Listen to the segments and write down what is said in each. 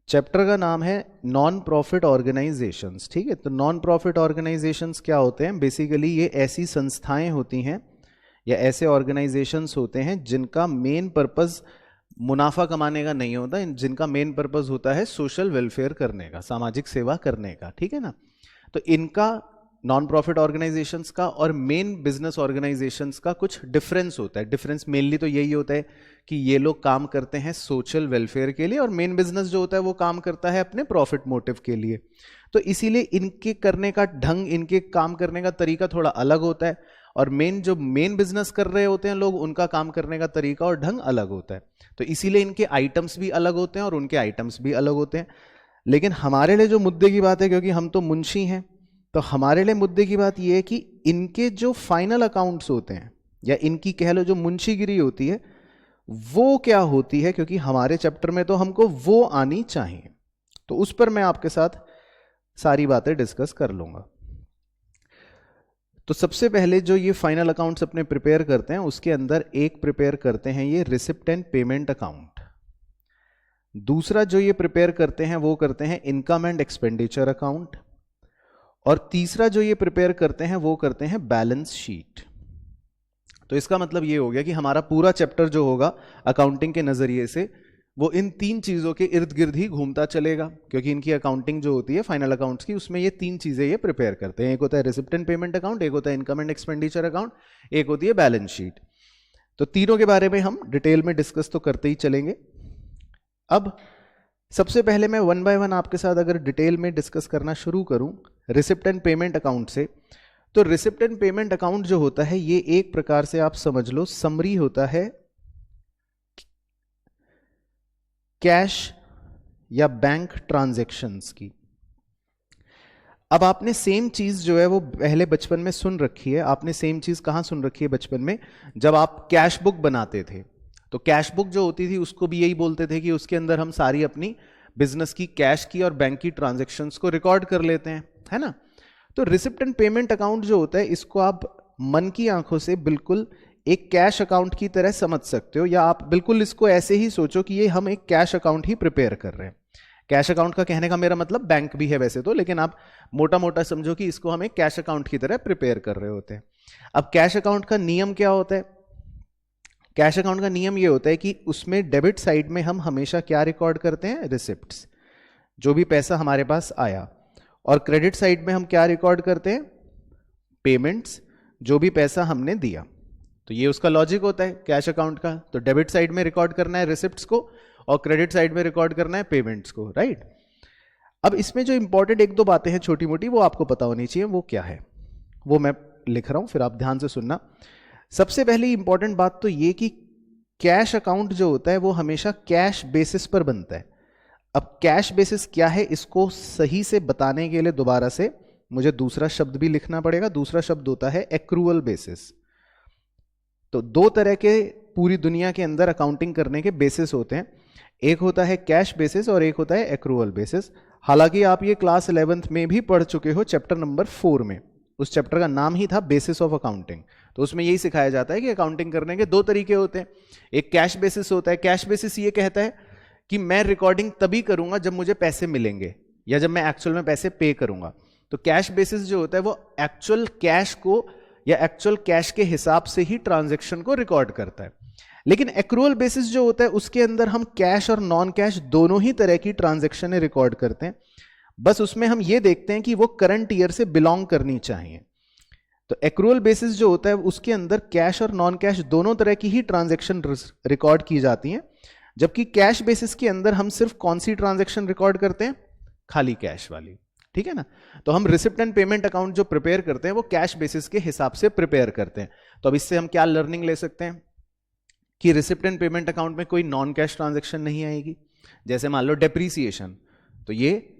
Chapter का नाम है नॉन प्रॉफिट ऑर्गेनाइजेशंस। ठीक है, तो नॉन प्रॉफिट ऑर्गेनाइजेशंस क्या होते हैं? बेसिकली ये ऐसी संस्थाएं होती हैं या ऐसे ऑर्गेनाइजेशंस होते हैं जिनका मेन पर्पस मुनाफा कमाने का नहीं होता, जिनका मेन पर्पस होता है सोशल वेलफेयर करने का, सामाजिक सेवा करने का। ठीक है ना? तो इनका नॉन प्रॉफिट ऑर्गेनाइजेशंस का और मेन बिजनेस ऑर्गेनाइजेशंस का कुछ डिफरेंस होता है। डिफरेंस मेनली तो यही होता है कि ये लोग काम करते हैं सोशल वेलफेयर के लिए और मेन बिजनेस जो होता है वो काम करता है अपने प्रॉफिट मोटिव के लिए। तो इसीलिए इनके करने का ढंग, इनके काम करने का तरीका थोड़ा अलग होता है और मेन बिजनेस कर रहे होते हैं लोग, उनका काम करने का तरीका और ढंग अलग होता है। तो इसीलिए इनके आइटम्स भी अलग होते हैं और उनके आइटम्स भी अलग होते हैं। लेकिन हमारे लिए जो मुद्दे की बात है, क्योंकि हम तो मुंशी हैं, तो हमारे लिए मुद्दे की बात यह है कि इनके जो फाइनल अकाउंट्स होते हैं या इनकी कह लो जो मुंशीगिरी होती है वो क्या होती है, क्योंकि हमारे चैप्टर में तो हमको वो आनी चाहिए। तो उस पर मैं आपके साथ सारी बातें डिस्कस कर लूंगा। तो सबसे पहले जो ये फाइनल अकाउंट्स अपने प्रिपेयर करते हैं उसके अंदर एक प्रिपेयर करते हैं ये रिसिप्ट एंड पेमेंट अकाउंट। दूसरा जो ये प्रिपेयर करते हैं वो करते हैं इनकम एंड एक्सपेंडिचर अकाउंट। और तीसरा जो ये प्रिपेयर करते हैं वो करते हैं बैलेंस शीट। तो इसका मतलब ये हो गया कि हमारा पूरा चैप्टर जो होगा अकाउंटिंग के नजरिए से वो इन तीन चीजों के इर्द गिर्द ही घूमता चलेगा, क्योंकि इनकी अकाउंटिंग जो होती है फाइनल अकाउंट्स की उसमें ये तीन चीजें ये प्रिपेयर करते हैं। एक होता है रिसिप्ट एंड पेमेंट अकाउंट, एक होता है इनकम एंड एक्सपेंडिचर अकाउंट, एक होती है बैलेंस शीट। तो तीनों के बारे में हम डिटेल में डिस्कस तो करते ही चलेंगे। अब सबसे पहले मैं वन बाय वन आपके साथ अगर डिटेल में डिस्कस करना शुरू करूं रिसिप्ट एंड पेमेंट अकाउंट से, तो रिसिप्ट एंड पेमेंट अकाउंट जो होता है ये एक प्रकार से आप समझ लो समरी होता है कैश या बैंक ट्रांजैक्शंस की। अब आपने सेम चीज जो है वो पहले बचपन में सुन रखी है। आपने सेम चीज कहां सुन रखी है बचपन में? जब आप कैश बुक बनाते थे तो कैश बुक जो होती थी उसको भी यही बोलते थे कि उसके अंदर हम सारी अपनी बिजनेस की कैश की और बैंक की ट्रांजैक्शंस को रिकॉर्ड कर लेते हैं, है ना? तो रिसिप्ट एंड पेमेंट अकाउंट जो होता है इसको आप मन की आंखों से बिल्कुल एक कैश अकाउंट की तरह समझ सकते हो, या आप बिल्कुल इसको ऐसे ही सोचो कि ये हम एक कैश अकाउंट ही प्रिपेयर कर रहे हैं। कैश अकाउंट का कहने का मेरा मतलब बैंक भी है वैसे तो, लेकिन आप मोटा मोटा समझो कि इसको हम एक कैश अकाउंट की तरह प्रिपेयर कर रहे होते हैं। अब कैश अकाउंट का नियम क्या होता है? कैश अकाउंट का नियम ये होता है कि उसमें डेबिट साइड में हम हमेशा क्या रिकॉर्ड करते हैं? रिसिप्ट्स, जो भी पैसा हमारे पास आया। और क्रेडिट साइड में हम क्या रिकॉर्ड करते हैं? पेमेंट्स, जो भी पैसा हमने दिया। तो ये उसका लॉजिक होता है कैश अकाउंट का। तो डेबिट साइड में रिकॉर्ड करना है रिसिप्ट्स को और क्रेडिट साइड में रिकॉर्ड करना है पेमेंट्स को, राइट? अब इसमें जो इंपॉर्टेंट एक दो बातें हैं छोटी मोटी वो आपको पता होनी चाहिए, वो क्या है वो मैं लिख रहा हूं, फिर आप ध्यान से सुनना। सबसे पहली इंपॉर्टेंट बात तो ये कि कैश अकाउंट जो होता है वो हमेशा कैश बेसिस पर बनता है। अब कैश बेसिस क्या है इसको सही से बताने के लिए दोबारा से मुझे दूसरा शब्द भी लिखना पड़ेगा। दूसरा शब्द होता है एक्रूअल बेसिस। तो दो तरह के पूरी दुनिया के अंदर अकाउंटिंग करने के बेसिस होते हैं, एक होता है कैश बेसिस और एक होता है एक्रूअल बेसिस। हालांकि आप ये क्लास 11th में भी पढ़ चुके हो चैप्टर नंबर 4 में। उस चैप्टर का नाम ही था बेसिस ऑफ अकाउंटिंग। तो उसमें यही सिखाया जाता है कि अकाउंटिंग करने के दो तरीके होते हैं। एक कैश बेसिस होता है। कैश बेसिस ये कहता है कि मैं रिकॉर्डिंग तभी करूंगा जब मुझे पैसे मिलेंगे या जब मैं एक्चुअल में पैसे पे करूंगा। तो कैश बेसिस जो होता है वो एक्चुअल कैश को या एक्चुअल कैश के हिसाब से ही ट्रांजैक्शन को रिकॉर्ड करता है। लेकिन एक्रूअल बेसिस जो होता है उसके अंदर हम कैश और नॉन कैश दोनों ही तरह की ट्रांजैक्शन रिकॉर्ड करते हैं। बस उसमें हम ये देखते हैं कि वो करंट ईयर से बिलोंग करनी चाहिए। तो एक्रूअल बेसिस जो होता है उसके अंदर कैश और नॉन कैश दोनों तरह की ही ट्रांजैक्शन रिकॉर्ड की जाती हैं, जबकि कैश बेसिस के अंदर हम सिर्फ कौन सी ट्रांजैक्शन रिकॉर्ड करते हैं? खाली कैश वाली। ठीक है ना? तो हम रिसिप्ट एंड पेमेंट अकाउंट जो प्रिपेयर करते हैं वो कैश बेसिस के हिसाब से प्रिपेयर करते हैं। तो अब इससे हम क्या लर्निंग ले सकते हैं कि रिसिप्ट एंड पेमेंट अकाउंट में कोई नॉन कैश ट्रांजैक्शन नहीं आएगी। जैसे मान लो डेप्रीसिएशन, तो ये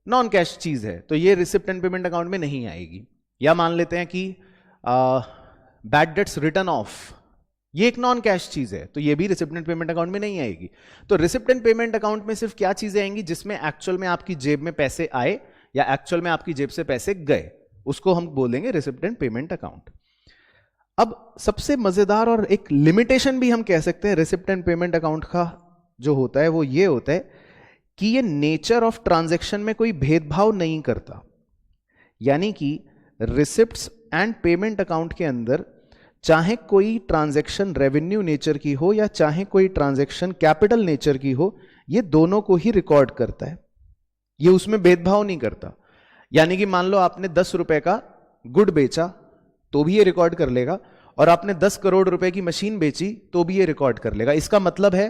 नॉन कैश चीज है, तो ये रिसिप्ट एंड पेमेंट अकाउंट में नहीं आएगी। या मान लेते हैं कि बैड डेट्स रिटर्न ऑफ, ये एक नॉन कैश चीज है, तो ये भी रिसिप्ट एंड पेमेंट अकाउंट में नहीं आएगी। तो रिसिप्ट एंड पेमेंट अकाउंट में सिर्फ क्या चीजें आएंगी? जिसमें एक्चुअल में आपकी जेब में पैसे आए या एक्चुअल में आपकी जेब से पैसे गए, उसको हम बोलेंगे रिसिप्ट एंड पेमेंट अकाउंट। अब सबसे मजेदार और एक लिमिटेशन भी हम कह सकते हैं रिसिप्ट एंड पेमेंट अकाउंट का जो होता है वो ये होता है कि ये नेचर ऑफ ट्रांजैक्शन में कोई भेदभाव नहीं करता। यानी कि रिसिप्ट्स एंड पेमेंट अकाउंट के अंदर चाहे कोई ट्रांजैक्शन रेवेन्यू नेचर की हो या चाहे कोई ट्रांजैक्शन कैपिटल नेचर की हो, ये दोनों को ही रिकॉर्ड करता है, ये उसमें भेदभाव नहीं करता। यानी कि मान लो आपने 10 रुपए का गुड बेचा तो भी ये रिकॉर्ड कर लेगा, और आपने 10 करोड़ रुपए की मशीन बेची तो भी ये रिकॉर्ड कर लेगा। इसका मतलब है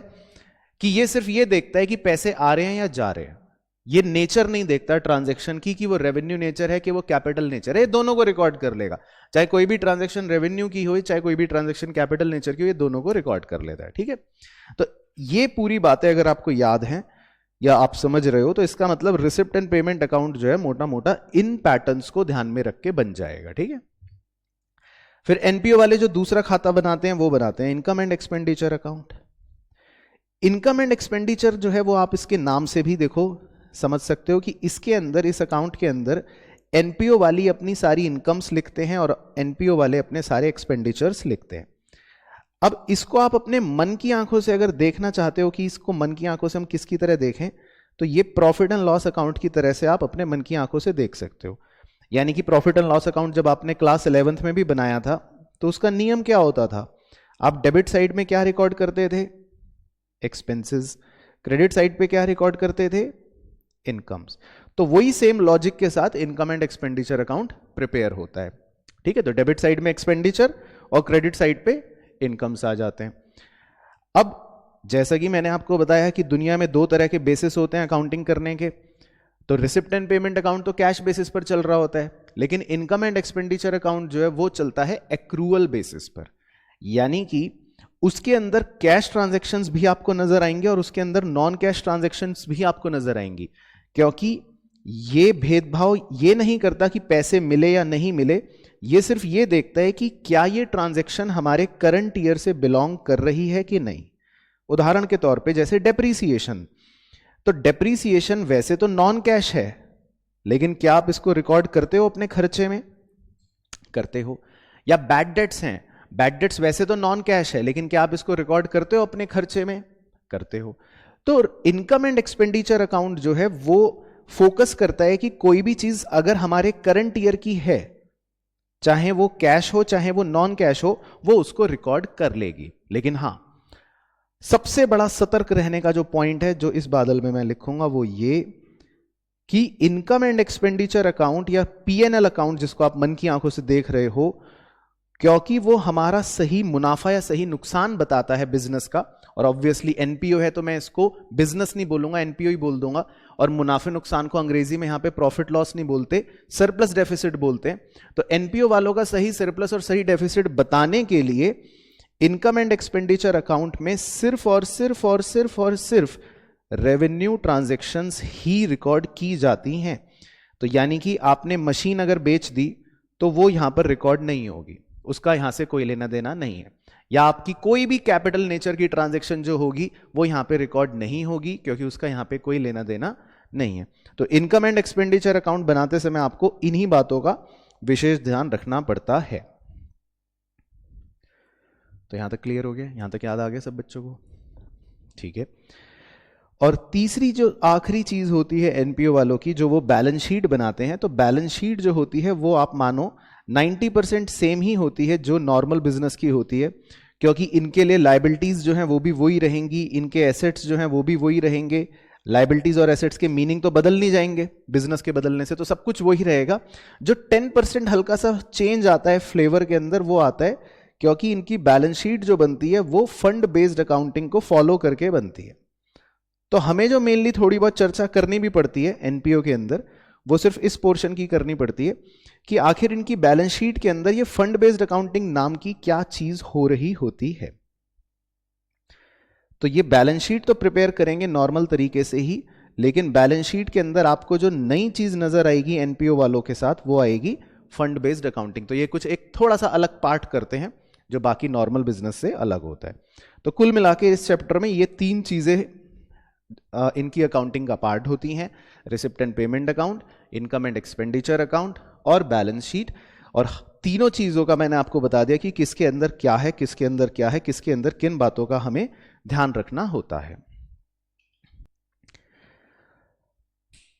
कि ये सिर्फ ये देखता है कि पैसे आ रहे हैं या जा रहे हैं, ये नेचर नहीं देखता ट्रांजैक्शन की कि वो रेवेन्यू नेचर है कि वो कैपिटल नेचर है, ये दोनों को रिकॉर्ड कर लेगा। चाहे कोई भी ट्रांजैक्शन रेवेन्यू की हो, चाहे कोई भी ट्रांजैक्शन कैपिटल नेचर की हो, ये दोनों को रिकॉर्ड कर लेता है। ठीक है, तो ये पूरी बातें अगर आपको याद हैं या आप समझ रहे हो, तो इसका मतलब रिसिप्ट एंड पेमेंट अकाउंट जो है मोटा मोटा इन पैटर्न्स को ध्यान में रख के बन जाएगा। ठीक है, फिर एनपीओ वाले जो दूसरा खाता बनाते हैं वो बनाते हैं income and expenditure account. Income and expenditure जो है वो आप इसके नाम से भी देखो समझ सकते हो कि इसके अंदर, इस अकाउंट के अंदर एनपीओ वाली अपनी सारी इनकम्स लिखते हैं और एनपीओ वाले अपने सारे एक्सपेंडिचर्स लिखते हैं। अब इसको आप अपने मन की आंखों से अगर देखना चाहते हो कि इसको मन की आंखों से हम किसकी तरह देखें, तो ये प्रॉफिट एंड लॉस अकाउंट की तरह से आप अपने मन की आंखों से देख सकते हो। यानी कि प्रॉफिट एंड लॉस अकाउंट जब आपने क्लास 11th में भी बनाया था तो उसका नियम क्या होता था, आप डेबिट साइड में क्या रिकॉर्ड करते थे, एक्सपेंसेस, क्रेडिट साइड पे क्या रिकॉर्ड करते थे, इनकम्स। तो वही सेम लॉजिक के साथ income and expenditure account prepare होता है। ठीक है, तो डेबिट साइड में एक्सपेंडिचर और क्रेडिट साइड पे इनकम्स आ जाते हैं। अब जैसा कि मैंने आपको बताया कि दुनिया में 2 तरह के बेसिस होते हैं अकाउंटिंग करने के, तो रिसिप्ट एंड पेमेंट अकाउंट तो कैश बेसिस पर चल रहा होता है, लेकिन इनकम एंड एक्सपेंडिचर अकाउंट जो है वो चलता है एक्रूअल बेसिस पर। यानी कि उसके अंदर कैश ट्रांजैक्शंस भी आपको नजर आएंगे और उसके अंदर नॉन कैश ट्रांजैक्शंस भी आपको नजर आएंगी, क्योंकि ये भेदभाव ये नहीं करता कि पैसे मिले या नहीं मिले, ये सिर्फ ये देखता है कि क्या ये ट्रांजैक्शन हमारे करंट ईयर से बिलोंग कर रही है कि नहीं। उदाहरण के तौर पे जैसे डेप्रीसिएशन, तो डेप्रीसिएशन वैसे तो नॉन कैश है, लेकिन क्या आप इसको रिकॉर्ड करते हो अपने खर्चे में, करते हो। या बैड डेट्स हैं, बैड डेट्स वैसे तो नॉन कैश है, लेकिन क्या आप इसको रिकॉर्ड करते हो अपने खर्चे में, करते हो। तो इनकम एंड एक्सपेंडिचर अकाउंट जो है वो फोकस करता है कि कोई भी चीज अगर हमारे करंट ईयर की है, चाहे वो कैश हो चाहे वो नॉन कैश हो, वो उसको रिकॉर्ड कर लेगी। लेकिन हां, सबसे बड़ा सतर्क रहने का जो पॉइंट है जो इस बादल में मैं लिखूंगा वो ये कि इनकम एंड एक्सपेंडिचर अकाउंट या पीएनएल अकाउंट जिसको आप मन की आंखों से देख रहे हो, क्योंकि वो हमारा सही मुनाफा या सही नुकसान बताता है बिजनेस का, और ऑब्वियसली एनपीओ है तो मैं इसको बिजनेस नहीं बोलूंगा, एनपीओ ही बोल दूंगा, और मुनाफे नुकसान को अंग्रेजी में यहां पे प्रॉफिट लॉस नहीं बोलते, सरप्लस डेफिसिट बोलते हैं। तो एनपीओ वालों का सही सरप्लस और सही डेफिसिट बताने के लिए इनकम एंड एक्सपेंडिचर अकाउंट में सिर्फ और सिर्फ और सिर्फ और सिर्फ रेवेन्यू ट्रांजैक्शंस ही रिकॉर्ड की जाती हैं। तो यानी कि आपने मशीन अगर बेच दी तो वो यहां पर रिकॉर्ड नहीं होगी, उसका यहां से कोई लेना देना नहीं है। या आपकी कोई भी कैपिटल नेचर की ट्रांजैक्शन जो होगी वो यहां पे रिकॉर्ड नहीं होगी, क्योंकि उसका यहां पे कोई लेना देना नहीं है। तो इनकम एंड एक्सपेंडिचर अकाउंट बनाते समय आपको इन्हीं बातों का विशेष ध्यान रखना पड़ता है। तो यहां तक क्लियर हो गया, यहां तक याद आ गया सब बच्चों को? ठीक है। और तीसरी जो आखिरी चीज होती है एनपीओ वालों की, जो वो बैलेंस शीट बनाते हैं, तो बैलेंस शीट जो होती है वो आप मानो 90% सेम ही होती है जो नॉर्मल बिजनेस की होती है, क्योंकि इनके लिए लायबिलिटीज जो हैं वो भी वही रहेंगी, इनके एसेट्स जो हैं वो भी वही रहेंगे। लायबिलिटीज और एसेट्स के मीनिंग तो बदल नहीं जाएंगे बिजनेस के बदलने से, तो सब कुछ वही रहेगा। जो 10% हल्का सा चेंज आता है फ्लेवर के अंदर, वो आता है क्योंकि इनकी बैलेंस शीट जो बनती है वो फंड बेस्ड अकाउंटिंग को फॉलो करके बनती है। तो हमें जो मेनली थोड़ी बहुत चर्चा करनी भी पड़ती है एनपीओ के अंदर, वो सिर्फ इस पोर्शन की करनी पड़ती है कि आखिर इनकी बैलेंस शीट के अंदर ये फंड बेस्ड अकाउंटिंग नाम की क्या चीज हो रही होती है। तो ये बैलेंस शीट तो प्रिपेयर करेंगे नॉर्मल तरीके से ही, लेकिन बैलेंस शीट के अंदर आपको जो नई चीज नजर आएगी एनपीओ वालों के साथ, वो आएगी फंड बेस्ड अकाउंटिंग। तो ये कुछ एक थोड़ा सा अलग पार्ट करते हैं जो बाकी नॉर्मल बिजनेस से अलग होता है। तो कुल मिला के इस चैप्टर में ये 3 चीजें इनकी अकाउंटिंग का पार्ट होती हैं: receipt and payment account, income and expenditure account और बैलेंस शीट। और तीनों चीजों का मैंने आपको बता दिया कि किसके अंदर क्या है, किसके अंदर क्या है, किसके अंदर किन बातों का हमें ध्यान रखना होता है।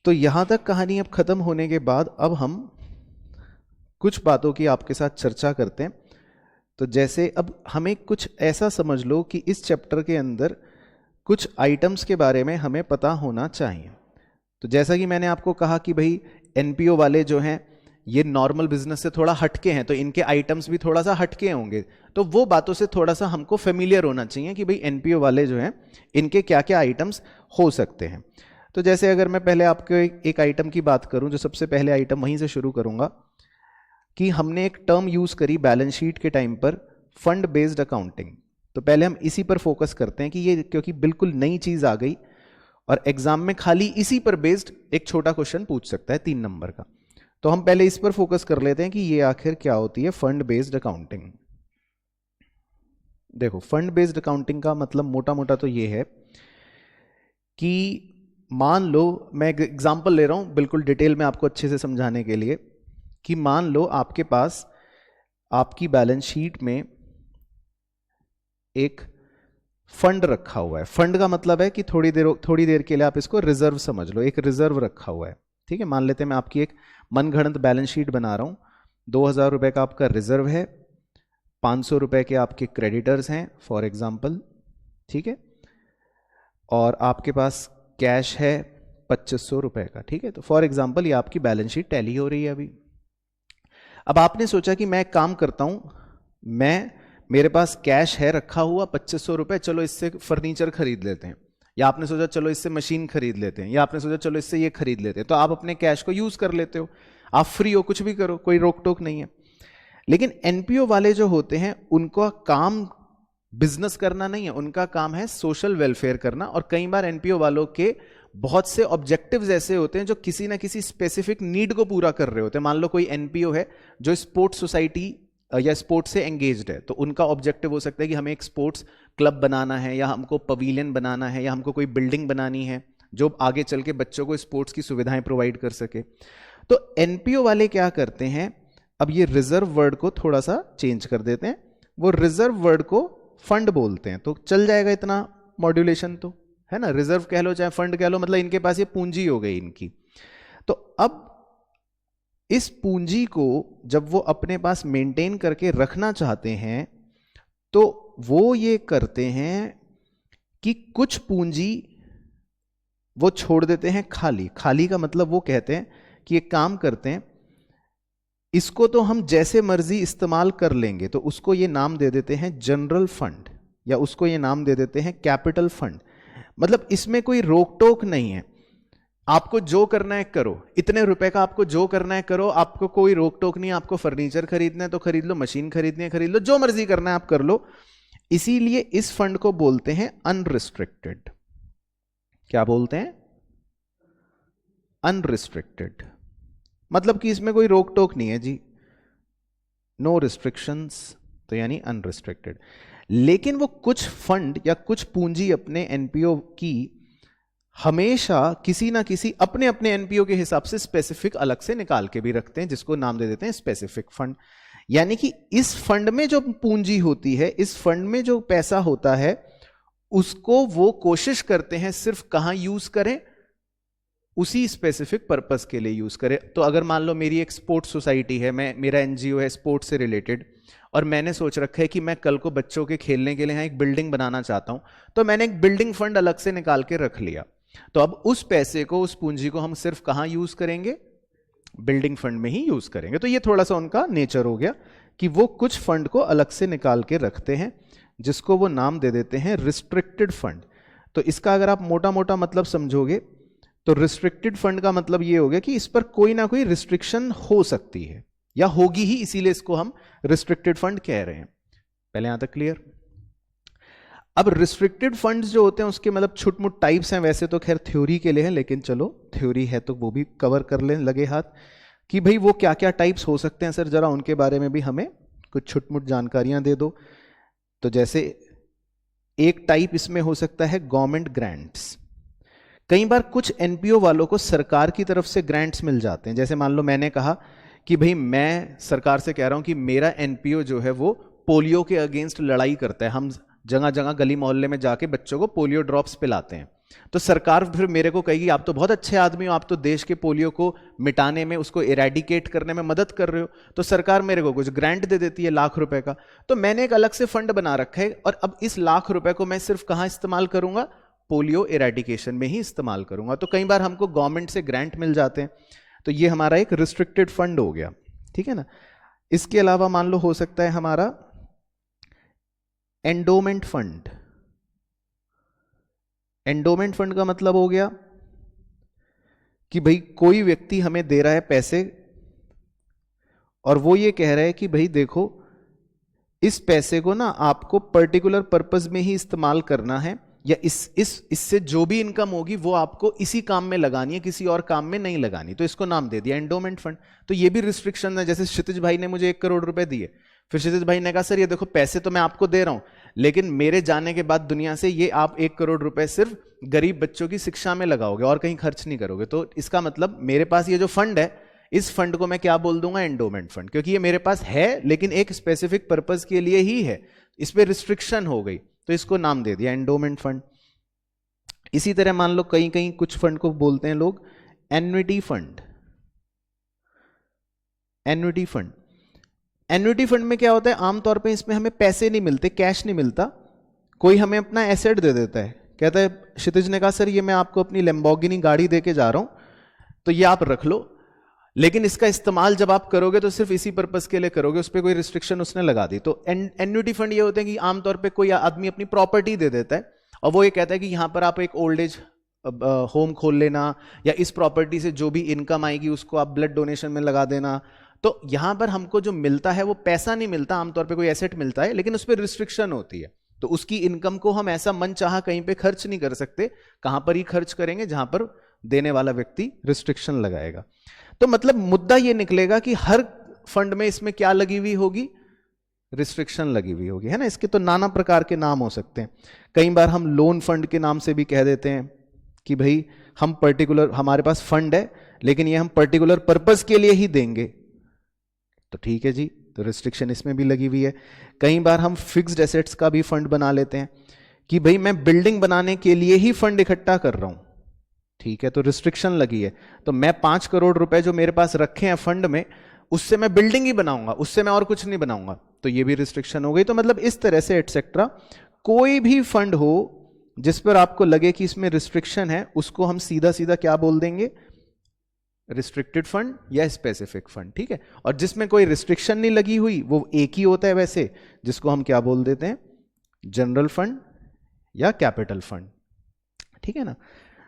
तो यहां तक कहानी अब खत्म होने के बाद अब हम कुछ बातों की आपके साथ चर्चा करते हैं। तो जैसे अब हमें कुछ ऐसा समझ लो कि इस चैप्टर के अंदर कुछ आइटम्स के बारे में हमें पता होना चाहिए। तो जैसा कि मैंने आपको कहा कि भाई एनपीओ वाले जो हैं ये नॉर्मल बिजनेस से थोड़ा हटके हैं, तो इनके आइटम्स भी थोड़ा सा हटके होंगे। तो वो बातों से थोड़ा सा हमको फेमिलियर होना चाहिए कि भाई एनपीओ वाले जो हैं इनके क्या क्या आइटम्स हो सकते हैं। तो जैसे अगर मैं पहले आपको एक आइटम की बात करूं, जो सबसे पहले आइटम वहीं से शुरू करूंगा कि हमने एक टर्म यूज करी बैलेंस शीट के टाइम पर, फंड बेस्ड अकाउंटिंग। तो पहले हम इसी पर फोकस करते हैं कि ये क्योंकि बिल्कुल नई चीज आ गई और एग्जाम में खाली इसी पर बेस्ड एक छोटा क्वेश्चन पूछ सकता है 3 नंबर का। तो हम पहले इस पर फोकस कर लेते हैं कि ये आखिर क्या होती है फंड बेस्ड अकाउंटिंग। देखो, फंड बेस्ड अकाउंटिंग का मतलब मोटा मोटा तो ये है कि मान लो, मैं एग्जांपल ले रहा हूं बिल्कुल डिटेल में आपको अच्छे से समझाने के लिए, कि मान लो आपके पास आपकी बैलेंस शीट में एक फंड रखा हुआ है। फंड का मतलब है कि थोड़ी देर के लिए आप इसको रिजर्व समझ लो, एक रिजर्व रखा हुआ है। ठीक है, मान लेते हैं मैं आपकी एक मनगढ़ंत बैलेंस शीट बना रहा हूं। 2000 रुपए का आपका रिजर्व है, 500 रुपए के आपके क्रेडिटर्स हैं फॉर एग्जाम्पल। ठीक है, और आपके पास कैश है 2500 रुपए का। ठीक है, तो फॉर एग्जाम्पल ये आपकी बैलेंस शीट टैली हो रही है अभी। अब आपने सोचा कि मैं एक काम करता हूं, मेरे पास कैश है रखा हुआ 2500 रुपए, चलो इससे फर्नीचर खरीद लेते हैं, या आपने सोचा चलो इससे मशीन खरीद लेते हैं, या आपने सोचा चलो इससे ये खरीद लेते हैं। तो आप अपने कैश को यूज कर लेते हो, आप फ्री हो, कुछ भी करो, कोई रोक टोक नहीं है। लेकिन एनपीओ वाले जो होते हैं उनका काम बिजनेस करना नहीं है, उनका काम है सोशल वेलफेयर करना। और कई बार एनपीओ वालों के बहुत से ऑब्जेक्टिव्स ऐसे होते हैं जो किसी ना किसी स्पेसिफिक नीड को पूरा कर रहे होते हैं। मान लो कोई एनपीओ है जो स्पोर्ट्स सोसाइटी या स्पोर्ट्स से एंगेज्ड है, तो उनका ऑब्जेक्टिव हो सकता है कि हमें एक स्पोर्ट्स क्लब बनाना है, या हमको पवेलियन बनाना है, या हमको कोई बिल्डिंग बनानी है जो आगे चल के बच्चों को स्पोर्ट्स की सुविधाएं प्रोवाइड कर सके। तो एनपीओ वाले क्या करते हैं, अब ये रिजर्व वर्ड को थोड़ा सा चेंज कर देते हैं, वो रिजर्व वर्ड को फंड बोलते हैं। तो चल जाएगा इतना मॉड्यूलेशन तो, है ना, रिजर्व कह लो चाहे फंड कह लो, मतलब इनके पास ये पूंजी हो गई इनकी। तो अब इस पूंजी को जब वो अपने पास मेंटेन करके रखना चाहते हैं तो वो ये करते हैं कि कुछ पूंजी वो छोड़ देते हैं खाली। खाली का मतलब वो कहते हैं कि एक काम करते हैं, इसको तो हम जैसे मर्जी इस्तेमाल कर लेंगे, तो उसको ये नाम दे देते हैं जनरल फंड, या उसको ये नाम दे देते हैं कैपिटल फंड। मतलब इसमें कोई रोक टोक नहीं है, आपको जो करना है करो, इतने रुपए का आपको जो करना है करो, आपको कोई रोक टोक नहीं है। आपको फर्नीचर खरीदना है तो खरीद लो, मशीन खरीदनी है खरीद लो, जो मर्जी करना है आप कर लो। इसीलिए इस फंड को बोलते हैं अनरिस्ट्रिक्टेड। क्या बोलते हैं? अनरिस्ट्रिक्टेड। मतलब कि इसमें कोई रोक टोक नहीं है जी, नो रिस्ट्रिक्शंस, तो यानी अनरिस्ट्रिक्टेड। लेकिन वो कुछ फंड या कुछ पूंजी अपने एनपीओ की हमेशा किसी ना किसी अपने अपने एनपीओ के हिसाब से स्पेसिफिक अलग से निकाल के भी रखते हैं, जिसको नाम दे देते हैं स्पेसिफिक फंड। यानी कि इस फंड में जो पूंजी होती है, इस फंड में जो पैसा होता है, उसको वो कोशिश करते हैं सिर्फ कहां यूज करें, उसी स्पेसिफिक पर्पस के लिए यूज करें। तो अगर मान लो मेरी एक स्पोर्ट्स सोसाइटी है, मेरा एनजीओ है स्पोर्ट्स से रिलेटेड, और मैंने सोच रखा है कि मैं कल को बच्चों के खेलने के लिए यहाँ एक बिल्डिंग बनाना चाहता हूं, तो मैंने एक बिल्डिंग फंड अलग से निकाल के रख लिया। तो अब उस पैसे को, उस पूंजी को हम सिर्फ कहां यूज करेंगे? बिल्डिंग फंड में ही यूज करेंगे। तो ये थोड़ा सा उनका नेचर हो गया कि वो कुछ फंड को अलग से निकाल के रखते हैं, जिसको वो नाम दे देते हैं रिस्ट्रिक्टेड फंड। तो इसका अगर आप मोटा मोटा मतलब समझोगे तो रिस्ट्रिक्टेड फंड का मतलब ये हो गया कि इस पर कोई ना कोई रिस्ट्रिक्शन हो सकती है या होगी ही, इसीलिए इसको हम रिस्ट्रिक्टेड फंड कह रहे हैं। पहले यहां तक क्लियर? अब रिस्ट्रिक्टेड फंड्स जो होते हैं उसके मतलब छुटमुट टाइप्स हैं, वैसे तो खैर थ्योरी के लिए है, लेकिन चलो थ्योरी है तो वो भी कवर कर लें लगे हाथ कि भाई वो क्या क्या टाइप्स हो सकते हैं सर, जरा उनके बारे में भी हमें कुछ छुटमुट जानकारियां दे दो। तो जैसे एक टाइप इसमें हो सकता है गवर्नमेंट ग्रांट्स। कई बार कुछ एनपीओ वालों को सरकार की तरफ से ग्रांट्स मिल जाते हैं। जैसे मान लो मैंने कहा कि भाई मैं सरकार से कह रहा हूं कि मेरा एनपीओ जो है वो पोलियो के अगेंस्ट लड़ाई करता है, हम जगह जगह गली मोहल्ले में जाके बच्चों को पोलियो ड्रॉप्स पिलाते हैं। तो सरकार फिर मेरे को कहेगी आप तो बहुत अच्छे आदमी हो, आप तो देश के पोलियो को मिटाने में, उसको इरेडिकेट करने में मदद कर रहे हो, तो सरकार मेरे को कुछ ग्रांट दे देती है ₹1,00,000 का। तो मैंने एक अलग से फंड बना रखा है और अब इस ₹1,00,000 को मैं सिर्फ कहां इस्तेमाल करूंगा? पोलियो इरेडिकेशन में ही इस्तेमाल करूंगा। तो कई बार हमको गवर्नमेंट से ग्रांट मिल जाते हैं, तो ये हमारा एक रिस्ट्रिक्टेड फंड हो गया, ठीक है ना। इसके अलावा मान लो हो सकता है हमारा एंडोमेंट फंड। एंडोमेंट फंड का मतलब हो गया कि भाई कोई व्यक्ति हमें दे रहा है पैसे और वो ये कह रहा है कि भाई देखो इस पैसे को ना आपको पर्टिकुलर पर्पस में ही इस्तेमाल करना है, या इससे जो भी इनकम होगी वो आपको इसी काम में लगानी है, किसी और काम में नहीं लगानी। तो इसको नाम दे दिया एंडोमेंट फंड। तो ये भी रिस्ट्रिक्शन है। जैसे क्षितिज भाई ने मुझे ₹1,00,00,000 दिए, फिर क्षितिज भाई ने कहा सर ये देखो पैसे तो मैं आपको दे रहा हूं, लेकिन मेरे जाने के बाद दुनिया से ये आप ₹1,00,00,000 सिर्फ गरीब बच्चों की शिक्षा में लगाओगे और कहीं खर्च नहीं करोगे। तो इसका मतलब मेरे पास ये जो फंड है, इस फंड को मैं क्या बोल दूंगा? एंडोमेंट फंड, क्योंकि ये मेरे पास है लेकिन एक स्पेसिफिक पर्पस के लिए ही है, इस पे रिस्ट्रिक्शन हो गई, तो इसको नाम दे दिया एंडोमेंट फंड। इसी तरह मान लो कहीं कहीं कुछ फंड को बोलते हैं लोग annuity fund. Annuity fund, annuity fund में क्या होता है? आमतौर पे इसमें हमें पैसे नहीं मिलते, कैश नहीं मिलता, कोई हमें अपना एसेट दे देता है, कहता है क्षितिज ने कहा सर ये मैं आपको अपनी लैम्बोर्गिनी गाड़ी देके जा रहा हूं, तो ये आप रख लो, लेकिन इसका इस्तेमाल जब आप करोगे तो सिर्फ इसी पर्पस के लिए करोगे, उस पर कोई रिस्ट्रिक्शन उसने लगा दी। तो एन्युटी फंड ये होते हैं कि आमतौर पे कोई आदमी अपनी प्रॉपर्टी दे देता है और वो ये कहता है कि यहां पर आप एक ओल्ड एज होम खोल लेना, या इस प्रॉपर्टी से जो भी इनकम आएगी उसको आप ब्लड डोनेशन में लगा देना। तो यहां पर हमको जो मिलता है वो पैसा नहीं मिलता, आमतौर पे कोई एसेट मिलता है, लेकिन उस पर रिस्ट्रिक्शन होती है। तो उसकी इनकम को हम ऐसा मन चाहा कहीं पे खर्च नहीं कर सकते, कहां पर ही खर्च करेंगे? जहां पर देने वाला व्यक्ति रिस्ट्रिक्शन लगाएगा। तो मतलब मुद्दा ये निकलेगा कि हर फंड में इसमें क्या लगी हुई होगी? रिस्ट्रिक्शन लगी हुई होगी, है ना। इसके तो नाना प्रकार के नाम हो सकते हैं। कई बार हम लोन फंड के नाम से भी कह देते हैं कि भाई हम पर्टिकुलर, हमारे पास फंड है लेकिन ये हम पर्टिकुलर पर्पस के लिए ही देंगे, तो ठीक है जी, तो रिस्ट्रिक्शन इसमें भी लगी हुई है। कई बार हम फिक्स्ड एसेट्स का भी फंड बना लेते हैं कि भाई मैं बिल्डिंग बनाने के लिए ही फंड इकट्ठा कर रहा हूं, ठीक है, तो रिस्ट्रिक्शन लगी है। तो मैं 5 करोड़ रुपए जो मेरे पास रखे हैं फंड में, उससे मैं बिल्डिंग ही बनाऊंगा, उससे मैं और कुछ नहीं बनाऊंगा, तो ये भी रिस्ट्रिक्शन हो गई। तो मतलब इस तरह से एटसेट्रा कोई भी फंड हो जिस पर आपको लगे कि इसमें रिस्ट्रिक्शन है, उसको हम सीधा सीधा क्या बोल देंगे? रिस्ट्रिक्टेड फंड या स्पेसिफिक फंड, ठीक है। और जिसमें कोई रिस्ट्रिक्शन नहीं लगी हुई वो एक ही होता है वैसे, जिसको हम क्या बोल देते हैं? जनरल फंड या कैपिटल फंड, ठीक है ना।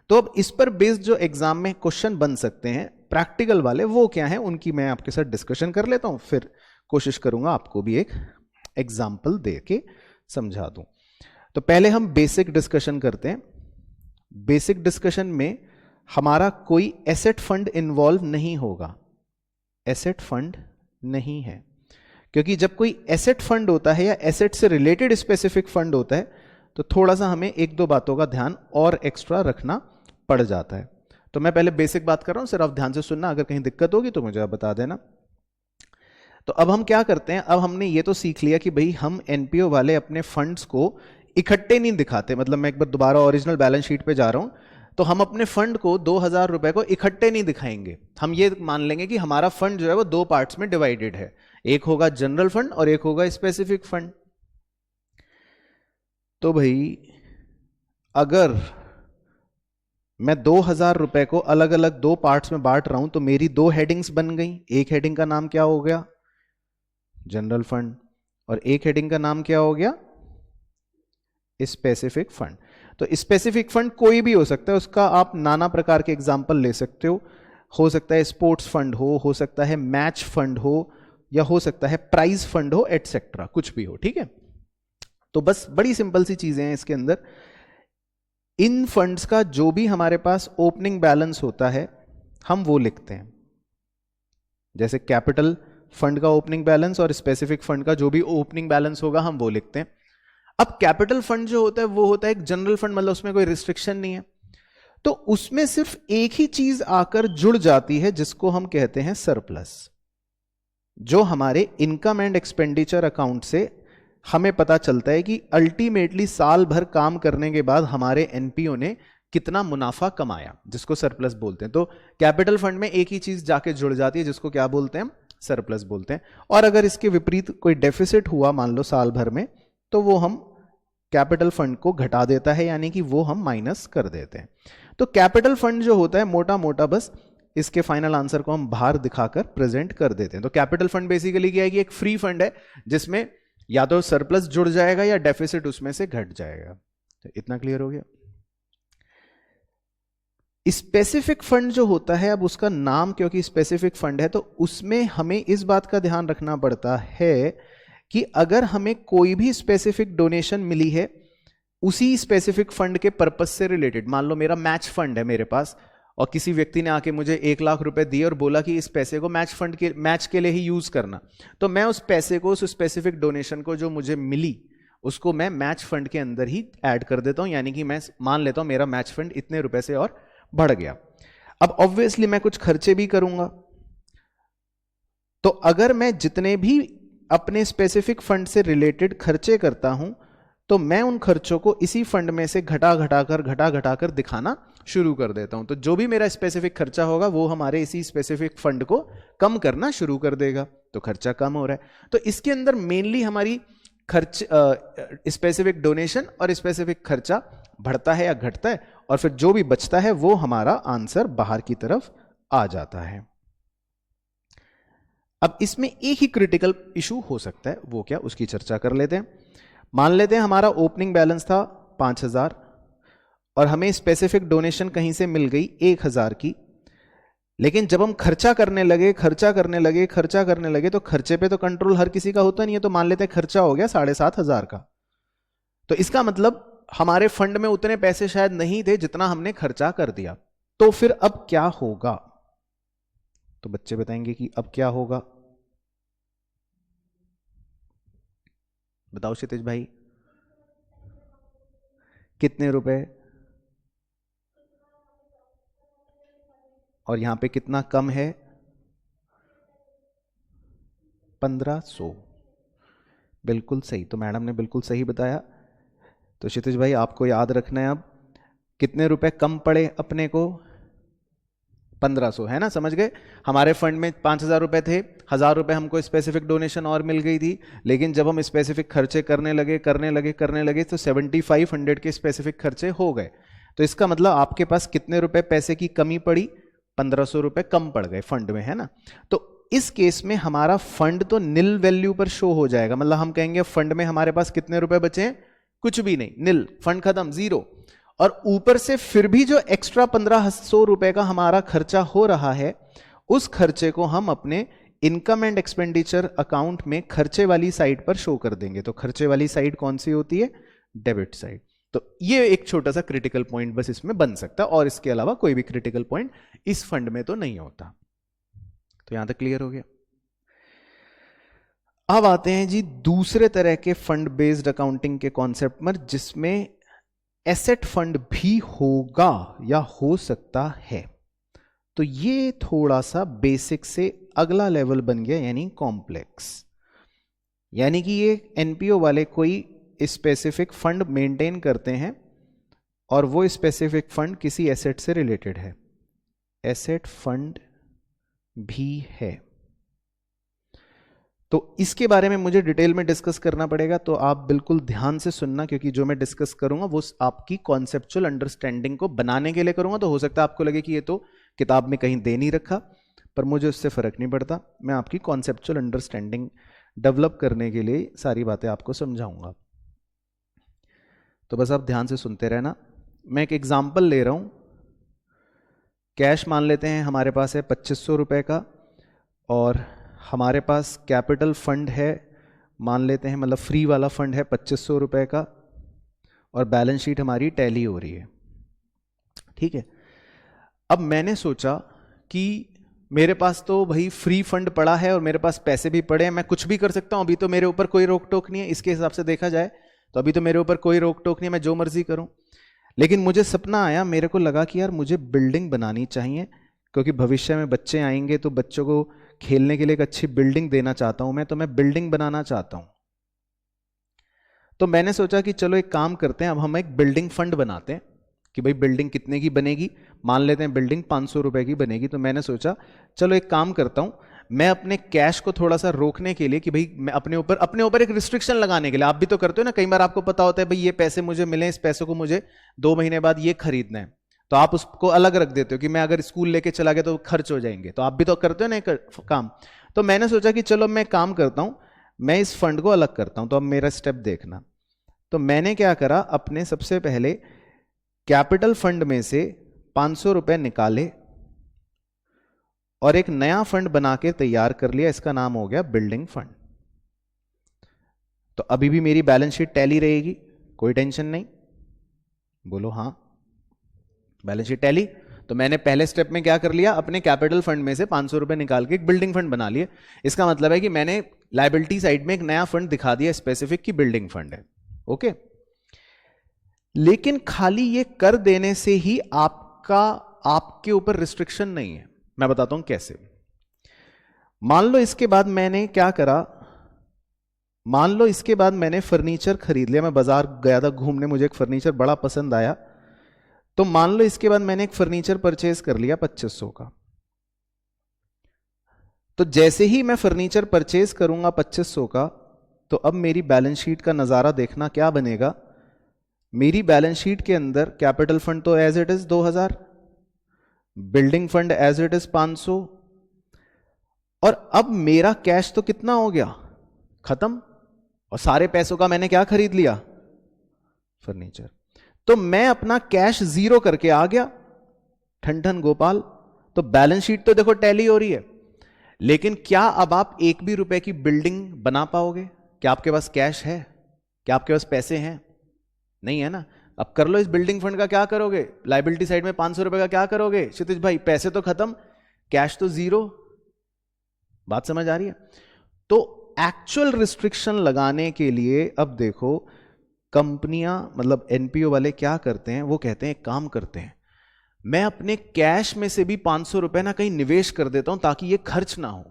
तो अब इस पर बेस्ड जो एग्जाम में क्वेश्चन बन सकते हैं प्रैक्टिकल वाले, वो क्या है उनकी मैं आपके साथ डिस्कशन कर लेता हूं, फिर कोशिश करूंगा आपको भी एक एग्जाम्पल दे के समझा दूं। तो पहले हम बेसिक डिस्कशन करते हैं। बेसिक डिस्कशन में हमारा कोई एसेट फंड इन्वॉल्व नहीं होगा, एसेट फंड नहीं है, क्योंकि जब कोई एसेट फंड होता है या एसेट से रिलेटेड स्पेसिफिक फंड होता है तो थोड़ा सा हमें एक दो बातों का ध्यान और एक्स्ट्रा रखना पड़ जाता है। तो मैं पहले बेसिक बात कर रहा हूं, सिर्फ आप ध्यान से सुनना, अगर कहीं दिक्कत होगी तो मुझे आप बता देना। तो अब हम क्या करते हैं, अब हमने ये तो सीख लिया कि भाई हम एनपीओ वाले अपने फंड्स को इकट्ठे नहीं दिखाते, मतलब मैं एक बार दोबारा ओरिजिनल बैलेंस शीट पे जा रहा हूं, तो हम अपने फंड को 2,000 रुपए को इकट्ठे नहीं दिखाएंगे। हम ये मान लेंगे कि हमारा फंड जो है वो 2 पार्ट्स में डिवाइडेड है, एक होगा जनरल फंड और एक होगा स्पेसिफिक फंड। तो भाई अगर मैं 2,000 रुपए को अलग अलग 2 पार्ट्स में बांट रहा हूं तो मेरी 2 हेडिंग्स बन गई। एक हेडिंग का नाम क्या हो गया? जनरल फंड, और एक हेडिंग का नाम क्या हो गया? Specific fund. तो स्पेसिफिक फंड कोई भी हो सकता है, उसका आप नाना प्रकार के एग्जाम्पल ले सकते हो सकता है स्पोर्ट्स फंड हो सकता है मैच फंड हो, या हो सकता है प्राइज फंड हो, एटसेट्रा, कुछ भी हो, ठीक है। तो बस बड़ी सिंपल सी चीजें हैं इसके अंदर। इन फंड्स का जो भी हमारे पास ओपनिंग बैलेंस होता है हम वो लिखते हैं, जैसे कैपिटल फंड का ओपनिंग बैलेंस और स्पेसिफिक फंड का जो भी ओपनिंग बैलेंस होगा हम वो लिखते हैं। अब कैपिटल फंड जो होता है वो होता है एक जनरल फंड, मतलब उसमें कोई रिस्ट्रिक्शन नहीं है, तो उसमें सिर्फ एक ही चीज आकर जुड़ जाती है जिसको हम कहते हैं सरप्लस, जो हमारे इनकम एंड एक्सपेंडिचर अकाउंट से हमें पता चलता है कि अल्टीमेटली साल भर काम करने के बाद हमारे एनपीओ ने कितना मुनाफा कमाया, जिसको सरप्लस बोलते हैं। तो कैपिटल फंड में एक ही चीज जाके जुड़ जाती है, जिसको क्या बोलते हैं, सरप्लस बोलते हैं। और अगर इसके विपरीत कोई डेफिसिट हुआ मान लो साल भर में, तो वो हम कैपिटल फंड को घटा देता है, यानी कि वो हम माइनस कर देते हैं। तो कैपिटल फंड जो होता है मोटा मोटा बस इसके फाइनल आंसर को हम बाहर दिखाकर प्रेजेंट कर देते हैं। तो कैपिटल फंड बेसिकली क्या है कि एक फ्री फंड है जिसमें या तो सरप्लस जुड़ जाएगा या डेफिसिट उसमें से घट जाएगा। तो इतना क्लियर हो गया। स्पेसिफिक फंड जो होता है, अब उसका नाम क्योंकि स्पेसिफिक फंड है, तो उसमें हमें इस बात का ध्यान रखना पड़ता है कि अगर हमें कोई भी स्पेसिफिक डोनेशन मिली है उसी स्पेसिफिक फंड के पर्पस से रिलेटेड, मान लो मेरा मैच फंड है मेरे पास और किसी व्यक्ति ने आके मुझे 1 लाख रुपए दिए और बोला कि इस पैसे को मैच के लिए ही यूज करना, तो मैं उस पैसे को, उस स्पेसिफिक डोनेशन को जो मुझे मिली उसको मैं मैच फंड के अंदर ही ऐड कर देता हूं, यानी कि मैं मान लेता हूं मेरा मैच फंड इतने रुपए से और बढ़ गया। अब ऑब्वियसली मैं कुछ खर्चे भी करूंगा, तो अगर मैं जितने भी अपने स्पेसिफिक फंड से रिलेटेड खर्चे करता हूं तो मैं उन खर्चों को इसी फंड में से घटा घटाकर दिखाना शुरू कर देता हूं। तो जो भी मेरा स्पेसिफिक खर्चा होगा वो हमारे इसी स्पेसिफिक फंड को कम करना शुरू कर देगा, तो खर्चा कम हो रहा है। तो इसके अंदर मेनली हमारी खर्च स्पेसिफिक डोनेशन और स्पेसिफिक खर्चा बढ़ता है या घटता है, और फिर जो भी बचता है वो हमारा आंसर बाहर की तरफ आ जाता है। अब इसमें एक ही क्रिटिकल इशू हो सकता है, वो क्या, उसकी चर्चा कर लेते हैं। मान लेते हैं हमारा ओपनिंग बैलेंस था 5,000 और हमें स्पेसिफिक डोनेशन कहीं से मिल गई 1,000 की, लेकिन जब हम खर्चा करने लगे तो खर्चे पे तो कंट्रोल हर किसी का होता नहीं है। तो मान लेते हैं खर्चा हो गया 7,500 का, तो इसका मतलब हमारे फंड में उतने पैसे शायद नहीं थे जितना हमने खर्चा कर दिया। तो फिर अब क्या होगा, तो बच्चे बताएंगे कि अब क्या होगा। बताओ क्षितिज भाई, कितने रुपए, और यहां पे कितना कम है, 1,500। बिल्कुल सही, तो मैडम ने बिल्कुल सही बताया। तो क्षितिज भाई आपको याद रखना है, अब कितने रुपए कम पड़े अपने को, 1,500, है ना, समझ गए। हमारे फंड में 5,000 रुपए थे, 1,000 रुपए हमको स्पेसिफिक डोनेशन और मिल गई थी, लेकिन जब हम स्पेसिफिक खर्चे करने लगे तो 7,500 के स्पेसिफिक खर्चे हो गए। तो इसका मतलब आपके पास कितने रुपए पैसे की कमी पड़ी, 1,500 रुपए कम पड़ गए फंड में, है ना। तो इस केस में हमारा फंड तो निल वैल्यू पर शो हो जाएगा, मतलब हम कहेंगे फंड में हमारे पास कितने रुपए बचे हैं, कुछ भी नहीं, निल, फंड खत्म, जीरो। और ऊपर से फिर भी जो एक्स्ट्रा 1,500 रुपए का हमारा खर्चा हो रहा है, उस खर्चे को हम अपने इनकम एंड एक्सपेंडिचर अकाउंट में खर्चे वाली साइड पर शो कर देंगे। तो खर्चे वाली साइड कौन सी होती है, डेबिट साइड। तो ये एक छोटा सा क्रिटिकल पॉइंट बस इसमें बन सकता है, और इसके अलावा कोई भी क्रिटिकल पॉइंट इस फंड में तो नहीं होता। तो यहां तक क्लियर हो गया। अब आते हैं जी दूसरे तरह के फंड बेस्ड अकाउंटिंग के कॉन्सेप्ट पर, जिसमें एसेट फंड भी होगा या हो सकता है। तो ये थोड़ा सा बेसिक से अगला लेवल बन गया, यानी कॉम्प्लेक्स। यानी कि ये एनपीओ वाले कोई स्पेसिफिक फंड मेंटेन करते हैं और वो स्पेसिफिक फंड किसी एसेट से रिलेटेड है, एसेट फंड भी है। तो इसके बारे में मुझे डिटेल में डिस्कस करना पड़ेगा, तो आप बिल्कुल ध्यान से सुनना, क्योंकि जो मैं डिस्कस करूंगा वो आपकी कॉन्सेप्चुअल अंडरस्टैंडिंग को बनाने के लिए करूंगा। तो हो सकता है आपको लगे कि ये तो किताब में कहीं दे नहीं रखा, पर मुझे उससे फर्क नहीं पड़ता, मैं आपकी कॉन्सेप्चुअल अंडरस्टैंडिंग डेवलप करने के लिए सारी बातें आपको समझाऊंगा। तो बस आप ध्यान से सुनते रहना। मैं एक एग्जाम्पल ले रहा हूं, कैश मान लेते हैं हमारे पास है 2,500 रुपए का, और हमारे पास कैपिटल फंड है, मान लेते हैं, मतलब फ्री वाला फंड है 2,500 रुपए का, और बैलेंस शीट हमारी टैली हो रही है, ठीक है। अब मैंने सोचा कि मेरे पास तो भाई फ्री फंड पड़ा है और मेरे पास पैसे भी पड़े हैं, मैं कुछ भी कर सकता हूं, अभी तो मेरे ऊपर कोई रोक टोक नहीं है। इसके हिसाब से देखा जाए तो अभी तो मेरे ऊपर कोई रोक टोक नहीं है, मैं जो मर्जी करूं। लेकिन मुझे सपना आया, मेरे को लगा कि यार मुझे बिल्डिंग बनानी चाहिए, क्योंकि भविष्य में बच्चे आएंगे तो बच्चों को खेलने के लिए एक अच्छी बिल्डिंग देना चाहता हूं मैं, तो मैं बिल्डिंग बनाना चाहता हूं। तो मैंने सोचा कि चलो एक काम करते हैं, अब हम एक बिल्डिंग फंड बनाते हैं। कि भाई बिल्डिंग कितने की बनेगी। मान लेते हैं बिल्डिंग 500 रुपए की बनेगी, तो मैंने सोचा चलो एक काम करता हूं, मैं अपने कैश को थोड़ा सा रोकने के लिए कि भाई मैं अपने ऊपर एक रिस्ट्रिक्शन लगाने के लिए, आप भी तो करते हो ना, कई बार आपको पता होता है भाई ये पैसे मुझे मिले, इस पैसे को मुझे 2 महीने बाद ये खरीदना है, तो आप उसको अलग रख देते हो कि मैं अगर स्कूल लेके चला गया तो खर्च हो जाएंगे, तो आप भी तो करते हो ना एक काम। तो मैंने सोचा कि चलो मैं काम करता हूं, मैं इस फंड को अलग करता हूं। तो अब मेरा स्टेप देखना, तो मैंने क्या करा, अपने सबसे पहले कैपिटल फंड में से 500 रुपए निकाले और एक नया फंड बना के तैयार कर लिया, इसका नाम हो गया बिल्डिंग फंड। तो अभी भी मेरी बैलेंस शीट टैली रहेगी, कोई टेंशन नहीं, बोलो हाँ, बैलेंस शीट टैली। तो मैंने पहले स्टेप में क्या कर लिया, अपने कैपिटल फंड में से 500 रुपए निकाल के एक बिल्डिंग फंड बना लिए। इसका मतलब है कि मैंने लायबिलिटी साइड में एक नया फंड दिखा दिया स्पेसिफिक की बिल्डिंग फंड है। ओके, लेकिन खाली ये कर देने से ही आपके ऊपर रिस्ट्रिक्शन नहीं है। मैं बताता हूं कैसे। मान लो इसके बाद मैंने क्या करा, मान लो इसके बाद मैंने फर्नीचर खरीद लिया, मैं बाजार गया था घूमने, मुझे एक फर्नीचर बड़ा पसंद आया, तो मान लो इसके बाद मैंने एक फर्नीचर परचेज कर लिया 2500 का। तो जैसे ही मैं फर्नीचर परचेज करूंगा 2500 का, तो अब मेरी बैलेंस शीट का नजारा देखना क्या बनेगा। मेरी बैलेंस शीट के अंदर कैपिटल फंड तो as it is 2000, building fund as it is 500, और अब मेरा कैश तो कितना हो गया, खत्म, और सारे पैसों का मैंने क्या खरीद लिया, फर्नीचर। तो मैं अपना कैश जीरो करके आ गया, ठन ठन गोपाल। तो बैलेंस शीट तो देखो टैली हो रही है, लेकिन क्या अब आप एक भी रुपए की बिल्डिंग बना पाओगे? क्या आपके पास कैश है? क्या आपके पास पैसे हैं? नहीं है ना। अब कर लो इस बिल्डिंग फंड का क्या करोगे, लाइबिलिटी साइड में 500 रुपए का क्या करोगे क्षितिज भाई, पैसे तो खत्म, कैश तो जीरो। बात समझ आ रही है? तो एक्चुअल रिस्ट्रिक्शन लगाने के लिए अब देखो कंपनियां, मतलब एनपीओ वाले क्या करते हैं, वो कहते हैं एक काम करते हैं, मैं अपने कैश में से भी 500 रुपए ना कहीं निवेश कर देता हूं ताकि ये खर्च ना हो।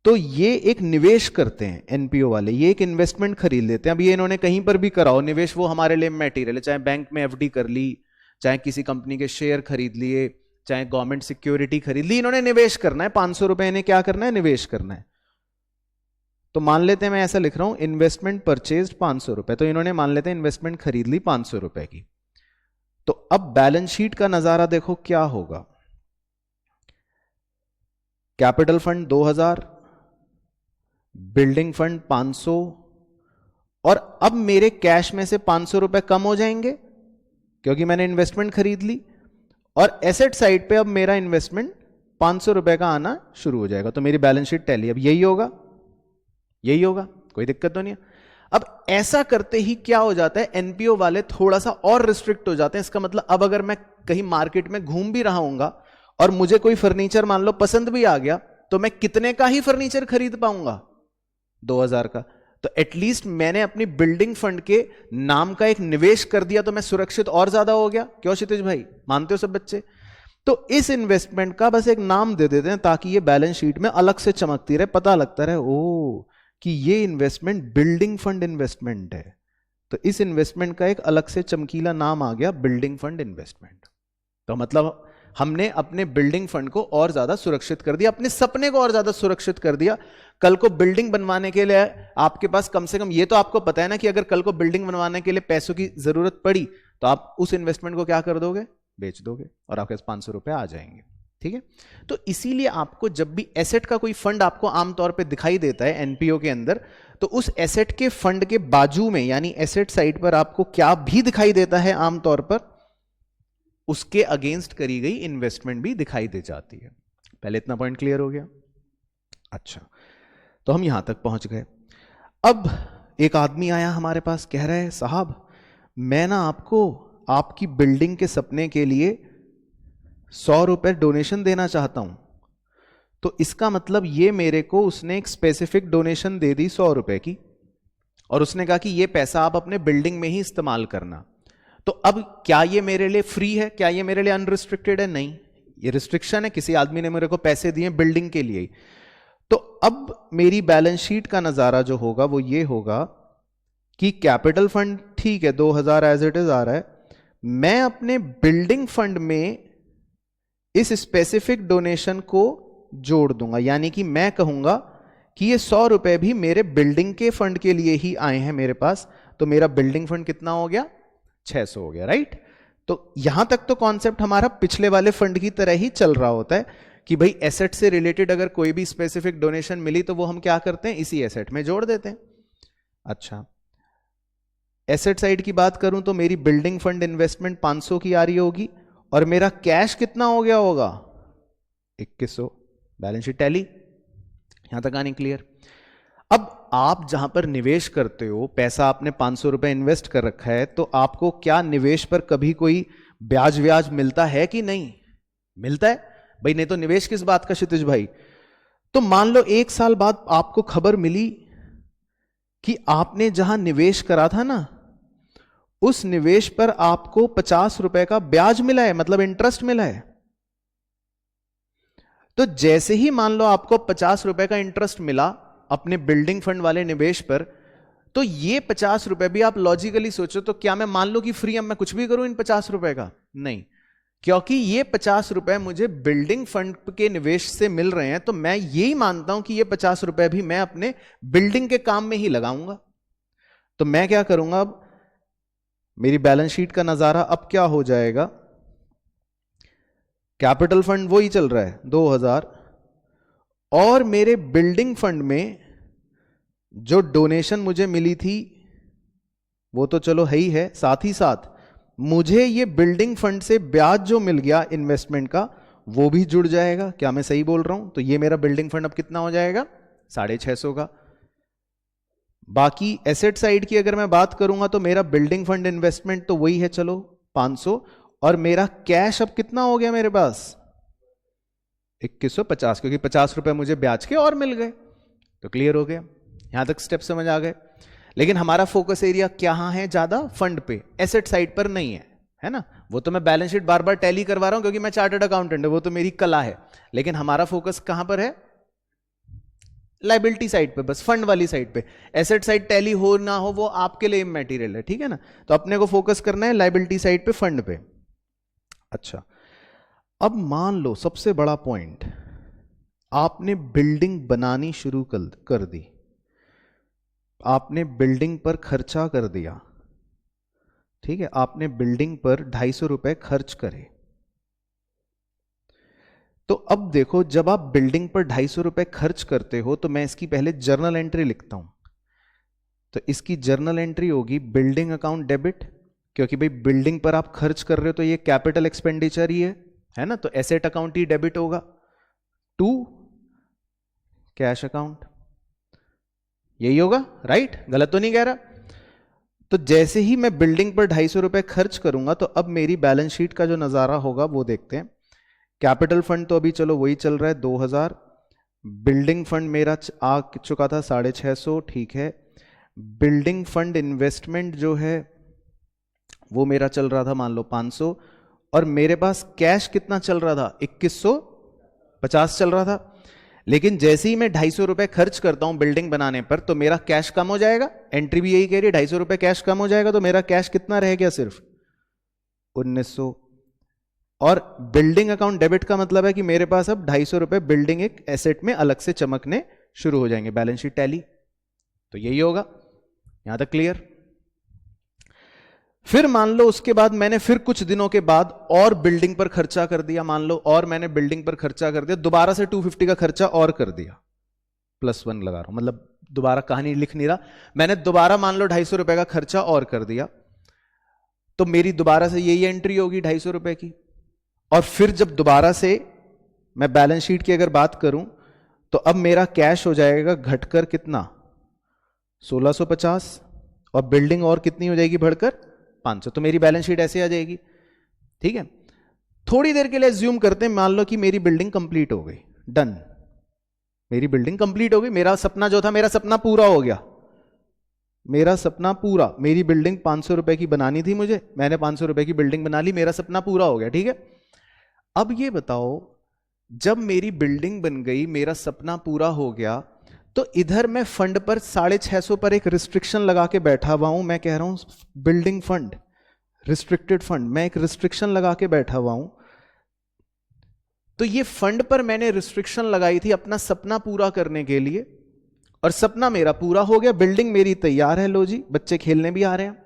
तो ये एक निवेश करते हैं एनपीओ वाले, ये एक इन्वेस्टमेंट खरीद लेते हैं। अब ये इन्होंने कहीं पर भी कराओ निवेश, वो हमारे लिए मटेरियल है, चाहे बैंक में एफडी कर ली, चाहे किसी कंपनी के शेयर खरीद लिए, चाहे गवर्नमेंट सिक्योरिटी खरीद ली, इन्होंने निवेश करना है। 500 रुपए इन्हें क्या करना है, निवेश करना है। तो मान लेते हैं मैं ऐसा लिख रहा हूं, इन्वेस्टमेंट परचेज 500 रुपए, तो इन्होंने मान लेते हैं इन्वेस्टमेंट खरीद ली 500 रुपए की। तो अब बैलेंस शीट का नजारा देखो क्या होगा, कैपिटल फंड 2000, बिल्डिंग फंड 500, और अब मेरे कैश में से 500 रुपए कम हो जाएंगे क्योंकि मैंने इन्वेस्टमेंट खरीद ली, और एसेट साइड पे अब मेरा इन्वेस्टमेंट 500 रुपए का आना शुरू हो जाएगा। तो मेरी बैलेंस शीट टैली अब यही होगा, यही होगा, कोई दिक्कत तो नहीं है। अब ऐसा करते ही क्या हो जाता है, एनपीओ वाले थोड़ा सा और रिस्ट्रिक्ट हो जाते हैं। इसका मतलब अब अगर मैं कहीं मार्केट में घूम भी रहा हूंगा और मुझे कोई फर्नीचर मान लो पसंद भी आ गया, तो मैं कितने का ही फर्नीचर खरीद पाऊंगा, 2000 का। तो एटलीस्ट मैंने अपनी बिल्डिंग फंड के नाम का एक निवेश कर दिया, तो मैं सुरक्षित और ज्यादा हो गया। क्यों क्षितिज भाई, मानते हो सब बच्चे? तो इस इन्वेस्टमेंट का बस एक नाम दे देते हैं ताकि ये बैलेंस शीट में अलग से चमकती रहे, पता लगता रहे ओ कि ये इन्वेस्टमेंट बिल्डिंग फंड इन्वेस्टमेंट है। तो इस इन्वेस्टमेंट का एक अलग से चमकीला नाम आ गया, बिल्डिंग फंड इन्वेस्टमेंट। तो मतलब हमने अपने बिल्डिंग फंड को और ज्यादा सुरक्षित कर दिया, अपने सपने को और ज्यादा सुरक्षित कर दिया। कल को बिल्डिंग बनवाने के लिए आपके पास कम से कम ये तो आपको पता है ना कि अगर कल को बिल्डिंग बनवाने के लिए पैसों की जरूरत पड़ी तो आप उस इन्वेस्टमेंट को क्या कर दोगे, बेच दोगे, और आपके पास 500 रुपए आ जाएंगे। ठीक है। तो इसीलिए आपको जब भी एसेट का कोई फंड आपको आमतौर पे दिखाई देता है एनपीओ के अंदर, तो उस एसेट के फंड के बाजू में यानी एसेट साइड पर आपको क्या भी दिखाई देता है आमतौर पर, उसके अगेंस्ट करी गई इन्वेस्टमेंट भी दिखाई दे जाती है। पहले इतना पॉइंट क्लियर हो गया? अच्छा, तो हम यहां तक पहुंच गए। अब एक आदमी आया हमारे पास, कह रहा है साहब मैं ना आपको आपकी बिल्डिंग के सपने के लिए 100 रुपए डोनेशन देना चाहता हूं। तो इसका मतलब ये मेरे को उसने एक स्पेसिफिक डोनेशन दे दी 100 रुपए की, और उसने कहा कि ये पैसा आप अपने बिल्डिंग में ही इस्तेमाल करना। तो अब क्या ये मेरे लिए फ्री है, क्या ये मेरे लिए अनरिस्ट्रिक्टेड है? नहीं, ये रिस्ट्रिक्शन है, किसी आदमी ने मेरे को पैसे दिए बिल्डिंग के लिए। तो अब मेरी बैलेंस शीट का नजारा जो होगा वो ये होगा कि कैपिटल फंड ठीक है 2000 एज इट इज आ रहा है, मैं अपने बिल्डिंग फंड में इस स्पेसिफिक डोनेशन को जोड़ दूंगा, यानी कि मैं कहूंगा कि ये 100 रुपए भी मेरे बिल्डिंग के फंड के लिए ही आए हैं मेरे पास, तो मेरा बिल्डिंग फंड कितना हो गया? 600 हो गया, राइट। तो यहां तक तो कॉन्सेप्ट हमारा पिछले वाले फंड की तरह ही चल रहा होता है कि भाई एसेट से रिलेटेड अगर कोई भी स्पेसिफिक डोनेशन मिली तो वो हम क्या करते हैं, इसी एसेट में जोड़ देते हैं। अच्छा, एसेट साइड की बात करूं तो मेरी बिल्डिंग फंड इन्वेस्टमेंट 500 की आ रही होगी और मेरा कैश कितना हो गया होगा? 2100। बैलेंस शीट टैली, यहां तक आनी क्लियर। अब आप जहां पर निवेश करते हो, पैसा आपने 500 रुपए इन्वेस्ट कर रखा है, तो आपको क्या निवेश पर कभी कोई ब्याज व्याज मिलता है कि नहीं? मिलता है भाई, नहीं तो निवेश किस बात का क्षितिज भाई। तो मान लो 1 साल बाद आपको खबर मिली कि आपने जहां निवेश करा था ना, उस निवेश पर आपको 50 रुपए का ब्याज मिला है, मतलब इंटरेस्ट मिला है। तो जैसे ही मान लो आपको 50 रुपए का इंटरेस्ट मिला अपने बिल्डिंग फंड वाले निवेश पर, तो ये 50 रुपए भी आप लॉजिकली सोचो तो क्या मैं मान लो कि फ्री, अब मैं कुछ भी करूं इन 50 रुपए का? नहीं, क्योंकि ये 50 रुपए मुझे बिल्डिंग फंड के निवेश से मिल रहे हैं, तो मैं यही मानता हूं कि ये 50 रुपए भी मैं अपने बिल्डिंग के काम में ही लगाऊंगा। तो मैं क्या करूंगा, अब मेरी बैलेंस शीट का नजारा अब क्या हो जाएगा? कैपिटल फंड वही चल रहा है 2000, और मेरे बिल्डिंग फंड में जो डोनेशन मुझे मिली थी वो तो चलो है ही है, साथ ही साथ मुझे ये बिल्डिंग फंड से ब्याज जो मिल गया इन्वेस्टमेंट का, वो भी जुड़ जाएगा। क्या मैं सही बोल रहा हूं? तो ये मेरा बिल्डिंग फंड अब कितना हो जाएगा? 650 का। बाकी एसेट साइड की अगर मैं बात करूंगा तो मेरा बिल्डिंग फंड इन्वेस्टमेंट तो वही है, चलो 500, और मेरा कैश अब कितना हो गया मेरे पास? 2150, क्योंकि 50 रुपए मुझे ब्याज के और मिल गए। तो क्लियर हो गया, यहां तक स्टेप समझ आ गए। लेकिन हमारा फोकस एरिया कहां है? ज्यादा फंड पे, एसेट साइड पर नहीं है ना। वो तो मैं बैलेंस शीट बार बार टैली करवा रहा हूं क्योंकि मैं चार्टर्ड अकाउंटेंट है, वो तो मेरी कला है। लेकिन हमारा फोकस कहां पर है? लाइबिलिटी साइड पे, बस फंड वाली साइड पे। एसेट साइड टैली हो ना हो वो आपके लिए इमैटेरियल है, ठीक है ना। तो अपने को फोकस करना है लाइबिलिटी साइड पे, फंड पे। अच्छा, अब मान लो सबसे बड़ा पॉइंट, आपने बिल्डिंग बनानी शुरू कर दी, आपने बिल्डिंग पर खर्चा कर दिया, ठीक है, आपने बिल्डिंग पर 250 रुपए खर्च करे। तो अब देखो, जब आप बिल्डिंग पर 250 रुपए खर्च करते हो तो मैं इसकी पहले जर्नल एंट्री लिखता हूं। तो इसकी जर्नल एंट्री होगी बिल्डिंग अकाउंट डेबिट, क्योंकि भाई बिल्डिंग पर आप खर्च कर रहे हो तो ये कैपिटल एक्सपेंडिचर ही है ना, तो एसेट अकाउंट ही डेबिट होगा। टू कैश अकाउंट, यही होगा, राइट? गलत तो नहीं कह रहा? तो जैसे ही मैं बिल्डिंग पर 250 रुपए खर्च करूंगा तो अब मेरी बैलेंस शीट का जो नजारा होगा वो देखते हैं। कैपिटल फंड तो अभी चलो वही चल रहा है 2000, बिल्डिंग फंड मेरा आ चुका था 650, ठीक है। बिल्डिंग फंड इन्वेस्टमेंट जो है वो मेरा चल रहा था मान लो 500, और मेरे पास कैश कितना चल रहा था? 2150 चल रहा था। लेकिन जैसे ही मैं 250 रुपए खर्च करता हूं बिल्डिंग बनाने पर तो मेरा कैश कम हो जाएगा। एंट्री भी यही कह रही है, 250 रुपए कैश कम हो जाएगा, तो मेरा कैश कितना रह गया? सिर्फ 1900। और बिल्डिंग अकाउंट डेबिट का मतलब है कि मेरे पास अब 250 रुपए बिल्डिंग एक एसेट में अलग से चमकने शुरू हो जाएंगे। बैलेंस शीट टैली, तो यही होगा। यहां तक क्लियर? फिर मान लो उसके बाद मैंने फिर कुछ दिनों के बाद और बिल्डिंग पर खर्चा कर दिया, मान लो, और मैंने बिल्डिंग पर खर्चा कर दिया, दोबारा से 250 का खर्चा और कर दिया, +1 लगा रहा हूं, मतलब दोबारा कहानी लिख नहीं रहा, मैंने दोबारा मान लो 250 रुपए का खर्चा और कर दिया, तो मेरी दोबारा से यही एंट्री होगी 250 रुपए की। और फिर जब दोबारा से मैं बैलेंस शीट की अगर बात करूं तो अब मेरा कैश हो जाएगा घटकर कितना? 1650, और बिल्डिंग और कितनी हो जाएगी बढ़कर? 500। तो मेरी बैलेंस शीट ऐसे आ जाएगी, ठीक है। थोड़ी देर के लिए अज्यूम करते हैं, मान लो कि मेरी बिल्डिंग कंप्लीट हो गई, डन, मेरी बिल्डिंग कंप्लीट हो गई, मेरा सपना जो था, मेरा सपना पूरा हो गया, मेरा सपना पूरा, मेरी बिल्डिंग 500 रुपए की बनानी थी मुझे, मैंने 500 रुपए की बिल्डिंग बना ली, मेरा सपना पूरा हो गया, ठीक है। अब ये बताओ, जब मेरी बिल्डिंग बन गई, मेरा सपना पूरा हो गया, तो इधर मैं फंड पर 650 पर एक रिस्ट्रिक्शन लगा के बैठा हुआ हूं, मैं कह रहा हूं बिल्डिंग फंड रिस्ट्रिक्टेड फंड, मैं एक रिस्ट्रिक्शन लगा के बैठा हुआ हूं, तो ये फंड पर मैंने रिस्ट्रिक्शन लगाई थी अपना सपना पूरा करने के लिए, और सपना मेरा पूरा हो गया, बिल्डिंग मेरी तैयार है, लो जी बच्चे खेलने भी आ रहे हैं।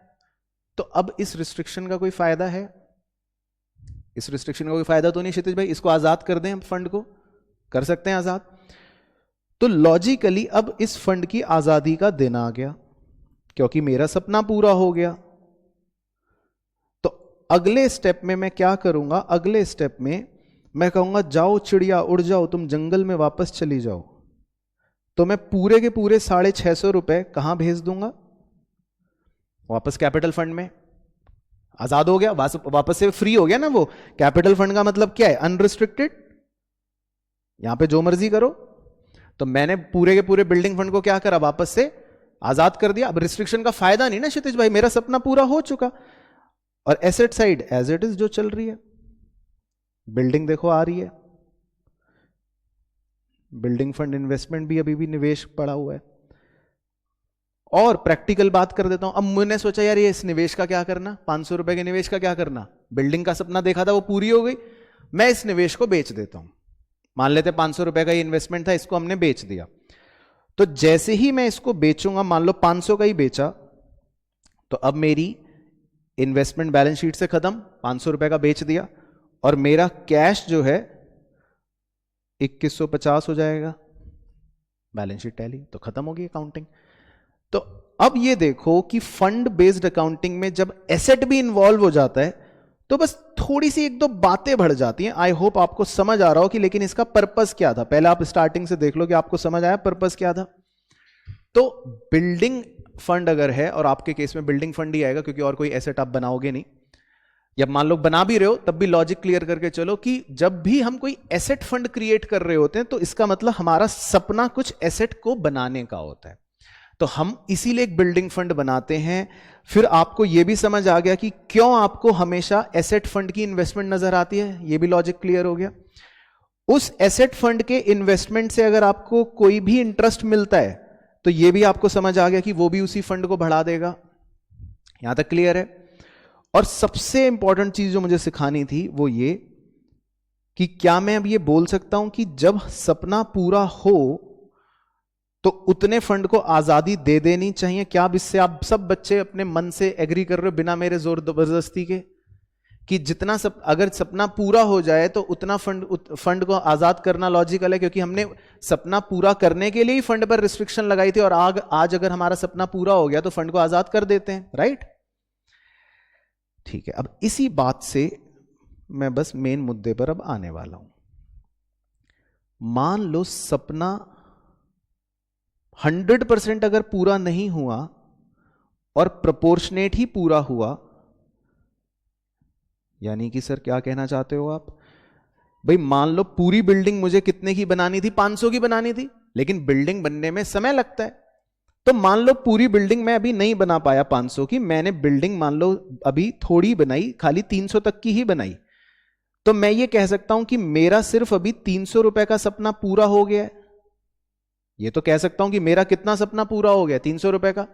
तो अब इस रिस्ट्रिक्शन का कोई फायदा है? इस रिस्ट्रिक्शन का कोई फायदा तो नहीं क्षितिज भाई, इसको आजाद कर दें हम, फंड को कर सकते हैं आजाद। तो लॉजिकली अब इस फंड की आजादी का दिन आ गया, क्योंकि मेरा सपना पूरा हो गया। तो अगले स्टेप में मैं क्या करूंगा? अगले स्टेप में मैं कहूंगा जाओ चिड़िया उड़ जाओ, तुम जंगल में वापस चली जाओ। तो मैं पूरे के पूरे 650 रुपए कहां भेज दूंगा? वापस कैपिटल फंड में। आजाद हो गया, वापस से फ्री हो गया ना वो। कैपिटल फंड का मतलब क्या है? अनरिस्ट्रिक्टेड, यहां पे जो मर्जी करो। तो मैंने पूरे के पूरे बिल्डिंग फंड को क्या करा? वापस से आजाद कर दिया। अब रिस्ट्रिक्शन का फायदा नहीं ना क्षितिज भाई, मेरा सपना पूरा हो चुका। और asset side as it is जो चल रही है, बिल्डिंग देखो आ रही है, बिल्डिंग फंड इन्वेस्टमेंट भी अभी भी निवेश पड़ा हुआ है। और प्रैक्टिकल बात कर देता हूं। अब मैंने सोचा यार ये इस निवेश का क्या करना, 500 रुपए के निवेश का क्या करना? बिल्डिंग का सपना देखा था वो पूरी हो गई, मैं इस निवेश को बेच देता हूं। मान लेते 500 रुपए का ये इन्वेस्टमेंट था, इसको हमने बेच दिया। तो जैसे ही मैं इसको बेचूंगा, मान लो 500 का ही बेचा, तो अब मेरी इन्वेस्टमेंट बैलेंस शीट से खत्म, 500 रुपए का बेच दिया, और मेरा कैश जो है 2150 हो जाएगा। बैलेंस शीट टैली तो खत्म होगी अकाउंटिंग। तो अब ये देखो कि फंड बेस्ड अकाउंटिंग में जब एसेट भी इन्वॉल्व हो जाता है, तो बस थोड़ी सी एक दो बातें बढ़ जाती हैं। आई होप आपको समझ आ रहा हो कि लेकिन इसका पर्पस क्या था। पहले आप स्टार्टिंग से देख लो कि आपको समझ आया पर्पस क्या था। तो बिल्डिंग फंड अगर है, और आपके केस में बिल्डिंग फंड ही आएगा क्योंकि और कोई एसेट आप बनाओगे नहीं, या मान लो बना भी रहे हो तब भी लॉजिक क्लियर करके चलो कि जब भी हम कोई एसेट फंड क्रिएट कर रहे होते हैं तो इसका मतलब हमारा सपना कुछ एसेट को बनाने का होता है। तो हम इसीलिए एक बिल्डिंग फंड बनाते हैं। फिर आपको यह भी समझ आ गया कि क्यों आपको हमेशा एसेट फंड की इन्वेस्टमेंट नजर आती है, यह भी लॉजिक क्लियर हो गया। उस एसेट फंड के इन्वेस्टमेंट से अगर आपको कोई भी इंटरेस्ट मिलता है तो यह भी आपको समझ आ गया कि वो भी उसी फंड को बढ़ा देगा। यहां तक क्लियर है? और सबसे इंपॉर्टेंट चीज जो मुझे सिखानी थी वो ये कि क्या मैं अब ये बोल सकता हूं कि जब सपना पूरा हो तो उतने फंड को आजादी दे देनी चाहिए? क्या अब इससे आप सब बच्चे अपने मन से एग्री कर रहे हो बिना मेरे जोर जबरदस्ती के कि जितना अगर सपना पूरा हो जाए तो उतना फंड को आजाद करना लॉजिकल है? क्योंकि हमने सपना पूरा करने के लिए ही फंड पर रिस्ट्रिक्शन लगाई थी, और आज अगर हमारा सपना पूरा हो गया तो फंड को आजाद कर देते हैं, राइट? ठीक है, अब इसी बात से मैं बस मेन मुद्दे पर अब आने वाला हूं। मान लो सपना 100% अगर पूरा नहीं हुआ और प्रोपोर्शनेट ही पूरा हुआ, यानी कि सर क्या कहना चाहते हो आप? भाई मान लो पूरी बिल्डिंग मुझे कितने की बनानी थी? 500 की बनानी थी, लेकिन बिल्डिंग बनने में समय लगता है। तो मान लो पूरी बिल्डिंग मैं अभी नहीं बना पाया 500 की, मैंने बिल्डिंग मान लो अभी थोड़ी बनाई, खाली 300 तक की ही बनाई। तो मैं ये कह सकता हूं कि मेरा सिर्फ अभी 300 रुपए का सपना पूरा हो गया है। ये तो कह सकता हूं कि मेरा कितना सपना पूरा हो गया? 300 रुपए का।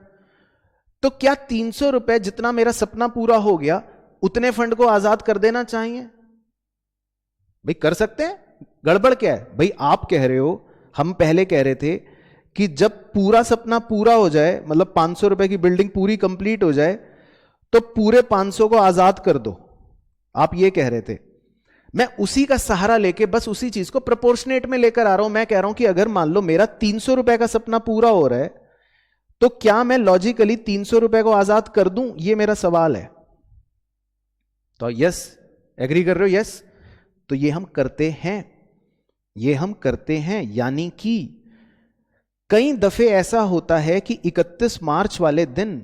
तो क्या 300 रुपए जितना मेरा सपना पूरा हो गया उतने फंड को आजाद कर देना चाहिए? भाई कर सकते हैं, गड़बड़ क्या है? भाई आप कह रहे हो, हम पहले कह रहे थे कि जब पूरा सपना पूरा हो जाए, मतलब 500 रुपए की बिल्डिंग पूरी कंप्लीट हो जाए तो पूरे 500 को आजाद कर दो, आप ये कह रहे थे। मैं उसी का सहारा लेके बस उसी चीज को प्रोपोर्शनेट में लेकर आ रहा हूं। मैं कह रहा हूं कि अगर मान लो मेरा 300 रुपए का सपना पूरा हो रहा है तो क्या मैं लॉजिकली 300 रुपए को आजाद कर दूं? ये मेरा सवाल है। तो यस, एग्री कर रहे हो? यस, तो ये हम करते हैं, ये हम करते हैं। यानी कि कई दफे ऐसा होता है कि 31 मार्च वाले दिन,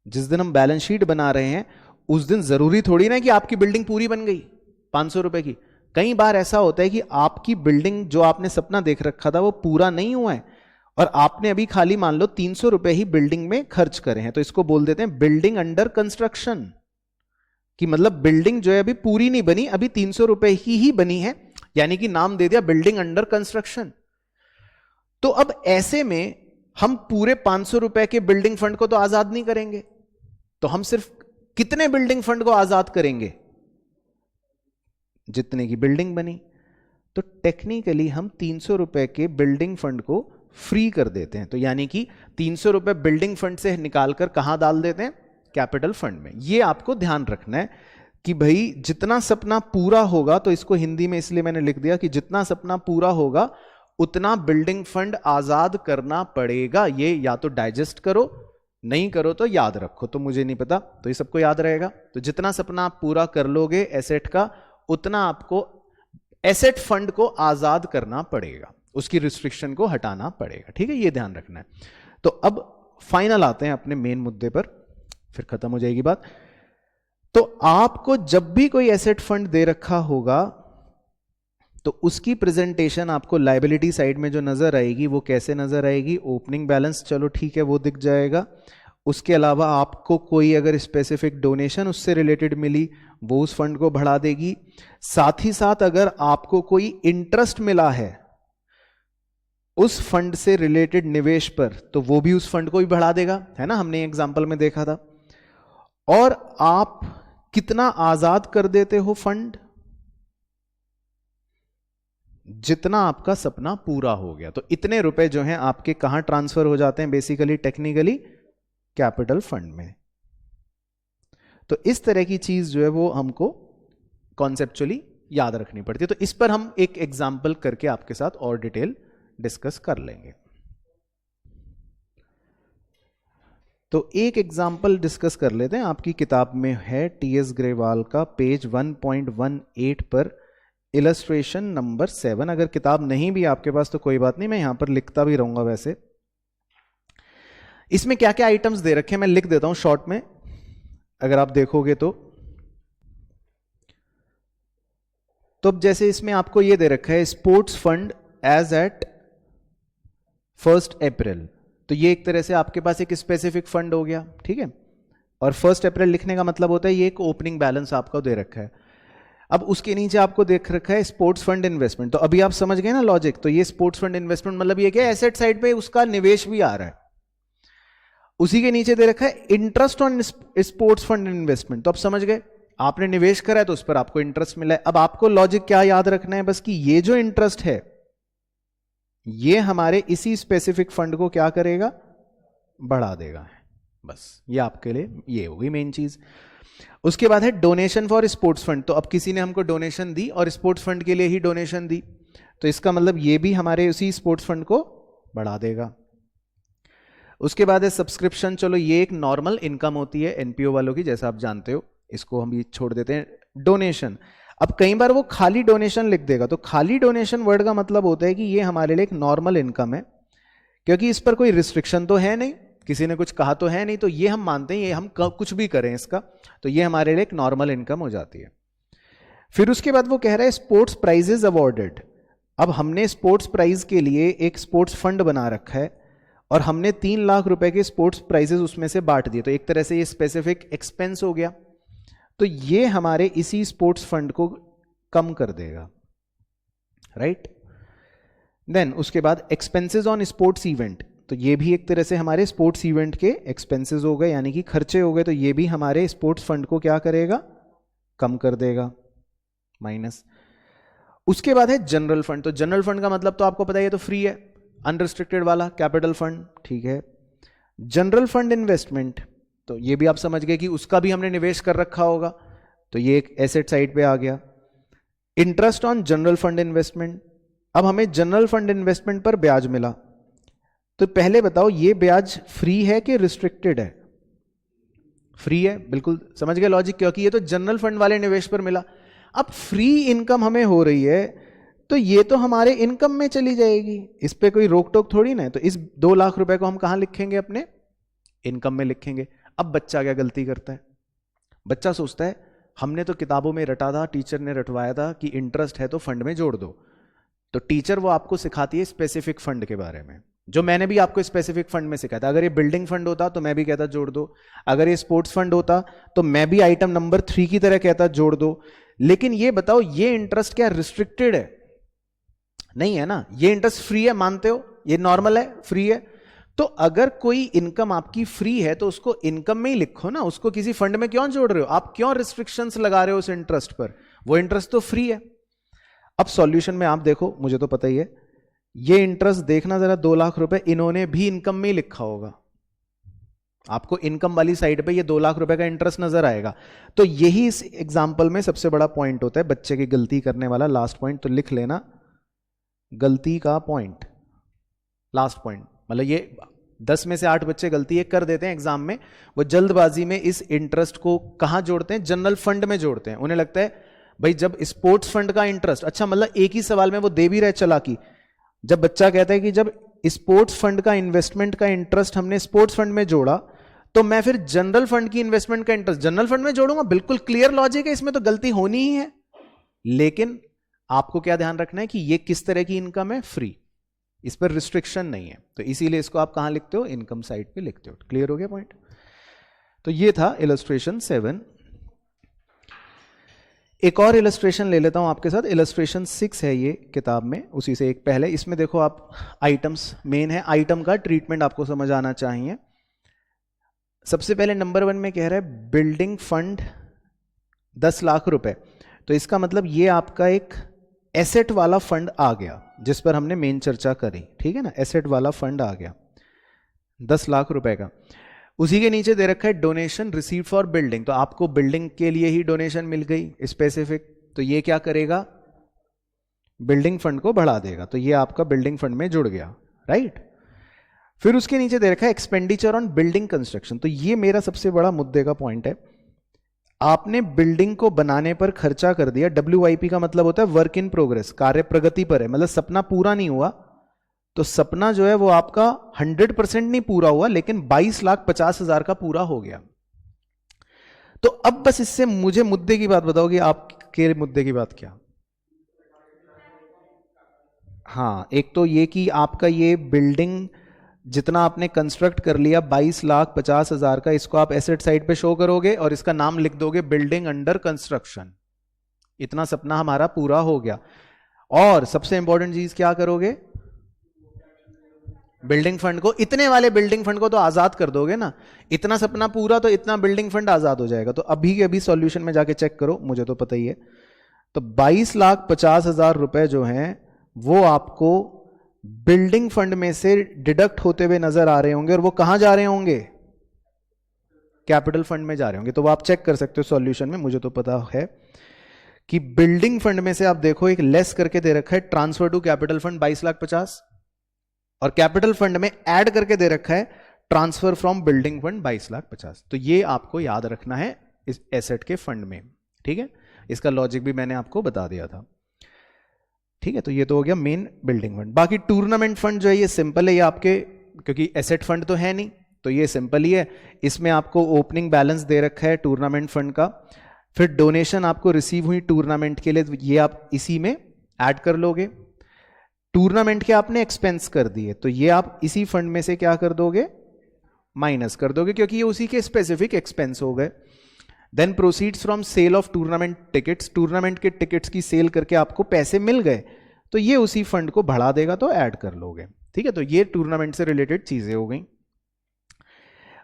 जिस दिन हम बैलेंस शीट बना रहे हैं, उस दिन जरूरी थोड़ी ना कि आपकी बिल्डिंग पूरी बन गई 500 रुपए की। कई बार ऐसा होता है कि आपकी बिल्डिंग जो आपने सपना देख रखा था वो पूरा नहीं हुआ है, और आपने अभी खाली मान लो 300 रुपए ही बिल्डिंग में खर्च करे हैं। तो इसको बोल देते हैं बिल्डिंग अंडर कंस्ट्रक्शन, कि मतलब बिल्डिंग जो है अभी पूरी नहीं बनी, अभी 300 रुपए ही बनी है, यानी कि नाम दे दिया बिल्डिंग अंडर कंस्ट्रक्शन। तो अब ऐसे में हम पूरे 500 रुपए के बिल्डिंग फंड को तो आजाद नहीं करेंगे, तो हम सिर्फ कितने बिल्डिंग फंड को आजाद करेंगे? जितने की बिल्डिंग बनी। तो टेक्निकली हम 300 रुपए के बिल्डिंग फंड को फ्री कर देते हैं। तो यानी कि 300 रुपए बिल्डिंग फंड से निकालकर कहां डाल देते हैं? कैपिटल फंड में। ये आपको ध्यान रखना है कि भाई जितना सपना पूरा होगा, तो इसको हिंदी में इसलिए मैंने लिख दिया कि जितना सपना पूरा होगा उतना बिल्डिंग फंड आजाद करना पड़ेगा। ये या तो डाइजेस्ट करो, नहीं करो तो याद रखो। तो मुझे नहीं पता, तो ये सबको याद रहेगा। तो जितना सपना आप पूरा कर लोगे एसेट का, उतना आपको एसेट फंड को आजाद करना पड़ेगा, उसकी रिस्ट्रिक्शन को हटाना पड़ेगा। ठीक है, ये ध्यान रखना है। तो अब फाइनल आते हैं अपने मेन मुद्दे पर, फिर खत्म हो जाएगी बात। तो आपको जब भी कोई एसेट फंड दे रखा होगा, तो उसकी प्रेजेंटेशन आपको लायबिलिटी साइड में जो नजर आएगी वो कैसे नजर आएगी? ओपनिंग बैलेंस, चलो ठीक है, वो दिख जाएगा। उसके अलावा आपको कोई अगर स्पेसिफिक डोनेशन उससे रिलेटेड मिली, वो उस फंड को बढ़ा देगी। साथ ही साथ अगर आपको कोई इंटरेस्ट मिला है उस फंड से रिलेटेड निवेश पर, तो वो भी उस फंड को भी बढ़ा देगा, है ना, हमने एग्जांपल में देखा था। और आप कितना आजाद कर देते हो फंड? जितना आपका सपना पूरा हो गया। तो इतने रुपए जो हैं आपके कहां ट्रांसफर हो जाते हैं? बेसिकली टेक्निकली कैपिटल फंड में। तो इस तरह की चीज जो है वो हमको कॉन्सेप्चुअली याद रखनी पड़ती है। तो इस पर हम एक एग्जांपल करके आपके साथ और डिटेल डिस्कस कर लेंगे। तो एक एग्जांपल डिस्कस कर लेते हैं। आपकी किताब में है टीएस ग्रेवाल का पेज 1.18 पर इलस्ट्रेशन नंबर 7। अगर किताब नहीं भी आपके पास तो कोई बात नहीं, मैं यहां पर लिखता भी रहूंगा। वैसे इसमें क्या क्या आइटम्स दे रखे हैं मैं लिख देता हूं शॉर्ट में, अगर आप देखोगे तो अब जैसे इसमें आपको ये दे रखा है स्पोर्ट्स फंड एज एट 1 अप्रैल। तो ये एक तरह से आपके पास एक स्पेसिफिक फंड हो गया, ठीक है। और 1 अप्रैल लिखने का मतलब होता है ये एक ओपनिंग बैलेंस आपको दे रखा है। अब उसके नीचे आपको देख रखा है स्पोर्ट्स फंड इन्वेस्टमेंट। तो अभी आप समझ गए ना लॉजिक। तो ये स्पोर्ट्स फंड इन्वेस्टमेंट मतलब ये क्या, एसेट साइड पे उसका निवेश भी आ रहा है। उसी के नीचे दे रखा है interest on sports fund investment. तो आप समझ गए, आपने निवेश करा है तो उस पर आपको इंटरेस्ट मिला है। अब आपको लॉजिक क्या याद रखना है बस, कि ये जो इंटरेस्ट है ये हमारे इसी स्पेसिफिक फंड को क्या करेगा, बढ़ा देगा। बस ये आपके लिए ये होगी मेन चीज। उसके बाद है डोनेशन फॉर स्पोर्ट्स फंड। तो अब किसी ने हमको डोनेशन दी और स्पोर्ट्स फंड के लिए ही डोनेशन दी, तो इसका मतलब ये भी हमारे उसी स्पोर्ट्स फंड को बढ़ा देगा। उसके बाद है सब्सक्रिप्शन। चलो ये एक नॉर्मल इनकम होती है एनपीओ वालों की, जैसा आप जानते हो, इसको हम ये छोड़ देते हैं। डोनेशन, अब कई बार वो खाली डोनेशन लिख देगा। तो खाली डोनेशन वर्ड का मतलब होता है कि ये हमारे लिए एक नॉर्मल इनकम है, क्योंकि इस पर कोई रिस्ट्रिक्शन तो है नहीं, किसी ने कुछ कहा तो है नहीं, तो ये हम मानते हैं ये हम कुछ भी करें इसका, तो ये हमारे लिए एक नॉर्मल इनकम हो जाती है। फिर उसके बाद वो कह रहा है स्पोर्ट्स प्राइजेस अवॉर्डेड। अब हमने स्पोर्ट्स प्राइज के लिए एक स्पोर्ट्स फंड बना रखा है और हमने 3 लाख रुपए के स्पोर्ट्स प्राइजेस उसमें से बांट दिए। तो एक तरह से ये स्पेसिफिक एक्सपेंस हो गया, तो ये हमारे इसी स्पोर्ट्स फंड को कम कर देगा, राइट। देन उसके बाद एक्सपेंसेस ऑन स्पोर्ट्स इवेंट। तो ये भी एक तरह से हमारे स्पोर्ट्स इवेंट के एक्सपेंसेस हो गए, यानी कि खर्चे हो गए। तो ये भी हमारे स्पोर्ट्स फंड को क्या करेगा, कम कर देगा, माइनस। उसके बाद है जनरल फंड। तो जनरल फंड का मतलब तो आपको पता है ये तो फ्री है, अनरिस्ट्रिक्टेड वाला कैपिटल फंड, ठीक है। जनरल फंड इन्वेस्टमेंट, तो ये भी आप समझ गए कि उसका भी हमने निवेश कर रखा होगा, तो ये एक एसेट साइड पे आ गया। Interest on general fund investment. अब हमें जनरल फंड इन्वेस्टमेंट पर ब्याज मिला, तो पहले बताओ ये ब्याज फ्री है कि रिस्ट्रिक्टेड है? फ्री है, बिल्कुल समझ गए लॉजिक, क्योंकि ये तो जनरल फंड वाले निवेश पर मिला। अब फ्री इनकम हमें हो रही है तो ये तो हमारे इनकम में चली जाएगी, इस पे कोई रोक टोक थोड़ी ना है। तो इस 2 लाख रुपए को हम कहां लिखेंगे, अपने इनकम में लिखेंगे। अब बच्चा क्या गलती करता है, बच्चा सोचता है हमने तो किताबों में रटा था, टीचर ने रटवाया था कि इंटरेस्ट है तो फंड में जोड़ दो। तो टीचर वो आपको सिखाती है स्पेसिफिक फंड के बारे में, जो मैंने भी आपको स्पेसिफिक फंड में सिखाया था। अगर ये बिल्डिंग फंड होता तो मैं भी कहता जोड़ दो, अगर ये स्पोर्ट्स फंड होता तो मैं भी आइटम नंबर 3 की तरह कहता जोड़ दो। लेकिन ये बताओ ये इंटरेस्ट क्या रिस्ट्रिक्टेड है? नहीं है ना, ये इंटरेस्ट फ्री है, मानते हो, ये नॉर्मल है, फ्री है। तो अगर कोई इनकम आपकी फ्री है तो उसको इनकम में ही लिखो ना, उसको किसी फंड में क्यों जोड़ रहे हो? आप क्यों रिस्ट्रिक्शंस लगा रहे हो उस इंटरेस्ट पर? वो इंटरेस्ट तो फ्री है। अब सॉल्यूशन में आप देखो, मुझे तो पता ही है, ये इंटरेस्ट देखना जरा, 2 लाख रुपए इन्होंने भी इनकम में ही लिखा होगा। आपको इनकम वाली साइड पे ये 2 लाख रुपए का इंटरेस्ट नजर आएगा। तो यही इस एग्जाम्पल में सबसे बड़ा पॉइंट होता है, बच्चे की गलती करने वाला लास्ट पॉइंट। तो लिख लेना गलती का पॉइंट, लास्ट पॉइंट। मतलब ये 10 में से 8 बच्चे गलती एक कर देते हैं एग्जाम में, वो जल्दबाजी में इस इंटरेस्ट को कहां जोड़ते हैं? जनरल फंड में जोड़ते हैं। उन्हें लगता है भाई जब स्पोर्ट्स फंड का इंटरेस्ट, अच्छा मतलब एक ही सवाल में वो दे भी रहे चालाकी। जब बच्चा कहता है कि जब स्पोर्ट्स फंड का इन्वेस्टमेंट का इंटरेस्ट हमने स्पोर्ट्स फंड में जोड़ा, तो मैं फिर जनरल फंड की इन्वेस्टमेंट का इंटरेस्ट जनरल फंड में जोड़ूंगा। बिल्कुल क्लियर लॉजिक है, इसमें तो गलती होनी ही है। लेकिन आपको क्या ध्यान रखना है कि ये किस तरह की इनकम है? फ्री, इस पर रिस्ट्रिक्शन नहीं है। तो इसीलिए इसको आप कहां लिखते हो? इनकम साइड पे लिखते हो। क्लियर हो गया पॉइंट? तो ये था इलस्ट्रेशन 7। एक और इलस्ट्रेशन ले लेता हूं आपके साथ, इलस्ट्रेशन 6 है ये किताब में, उसी से एक पहले। इसमें देखो आप, आइटम्स मेन है, आइटम का ट्रीटमेंट आपको समझ आना चाहिए। सबसे पहले नंबर 1 में कह रहा है बिल्डिंग फंड 10 लाख रुपए। तो इसका मतलब ये आपका एक एसेट वाला फंड आ गया, जिस पर हमने मेन चर्चा करी, ठीक है ना? एसेट वाला फंड आ गया 10 लाख रुपए का। उसी के नीचे दे रखा है डोनेशन रिसीव फॉर बिल्डिंग। तो आपको बिल्डिंग के लिए ही डोनेशन मिल गई स्पेसिफिक, तो ये क्या करेगा? बिल्डिंग फंड को बढ़ा देगा। तो ये आपका बिल्डिंग फंड में जुड़ गया, राइट? फिर उसके नीचे दे रखा है एक्सपेंडिचर ऑन बिल्डिंग कंस्ट्रक्शन। तो ये मेरा सबसे बड़ा मुद्दे का पॉइंट है। आपने बिल्डिंग को बनाने पर खर्चा कर दिया, WIP का मतलब होता है वर्क इन प्रोग्रेस, कार्य प्रगति पर है, मतलब सपना पूरा नहीं हुआ। तो सपना जो है वो आपका 100% नहीं पूरा हुआ, लेकिन 22,50,000 का पूरा हो गया। तो अब बस इससे मुझे मुद्दे की बात बताओ कि आपके मुद्दे की बात क्या? हाँ, एक तो ये कि आपका ये बिल्डिंग जितना आपने कंस्ट्रक्ट कर लिया 22,50,000 का, इसको आप एसेट साइड पे शो करोगे और इसका नाम लिख दोगे बिल्डिंग अंडर कंस्ट्रक्शन। इतना सपना हमारा पूरा हो गया। और सबसे इंपॉर्टेंट चीज क्या करोगे? बिल्डिंग फंड को, इतने वाले बिल्डिंग फंड को तो आजाद कर दोगे ना। इतना सपना पूरा तो इतना बिल्डिंग फंड आजाद हो जाएगा। तो अभी के अभी सॉल्यूशन में जाके चेक करो, मुझे तो पता ही है। तो 22,50,000 रुपए जो हैं वो आपको बिल्डिंग फंड में से डिडक्ट होते हुए नजर आ रहे होंगे, और वो कहां जा रहे होंगे? कैपिटल फंड में जा रहे होंगे। तो वो आप चेक कर सकते हो सॉल्यूशन में, मुझे तो पता है कि बिल्डिंग फंड में से आप देखो एक लेस करके दे रखा है ट्रांसफर टू कैपिटल फंड 22,50,000, और कैपिटल फंड में ऐड करके दे रखा है ट्रांसफर फ्रॉम बिल्डिंग फंड 22,50,000। तो ये आपको याद रखना है इस एसेट के फंड में, ठीक है? इसका लॉजिक भी मैंने आपको बता दिया था, ठीक है? तो ये तो हो गया मेन बिल्डिंग फंड। बाकी टूर्नामेंट फंड जो है ये सिंपल है, ये आपके, क्योंकि एसेट फंड तो है नहीं, तो ये सिंपल ही है। इसमें आपको ओपनिंग बैलेंस दे रखा है टूर्नामेंट फंड का, फिर डोनेशन आपको रिसीव हुई टूर्नामेंट के लिए, ये आप इसी में ऐड कर लोगे। टूर्नामेंट के आपने एक्सपेंस कर दिए, तो ये आप इसी फंड में से क्या कर दोगे? माइनस कर दोगे, क्योंकि ये उसी के स्पेसिफिक एक्सपेंस हो गए। Then proceeds from sale of tournament tickets, tournament के टिकट्स की सेल करके आपको पैसे मिल गए, तो ये उसी फंड को बढ़ा देगा, तो ऐड कर लोगे, ठीक है? तो ये टूर्नामेंट से रिलेटेड चीजें हो गई।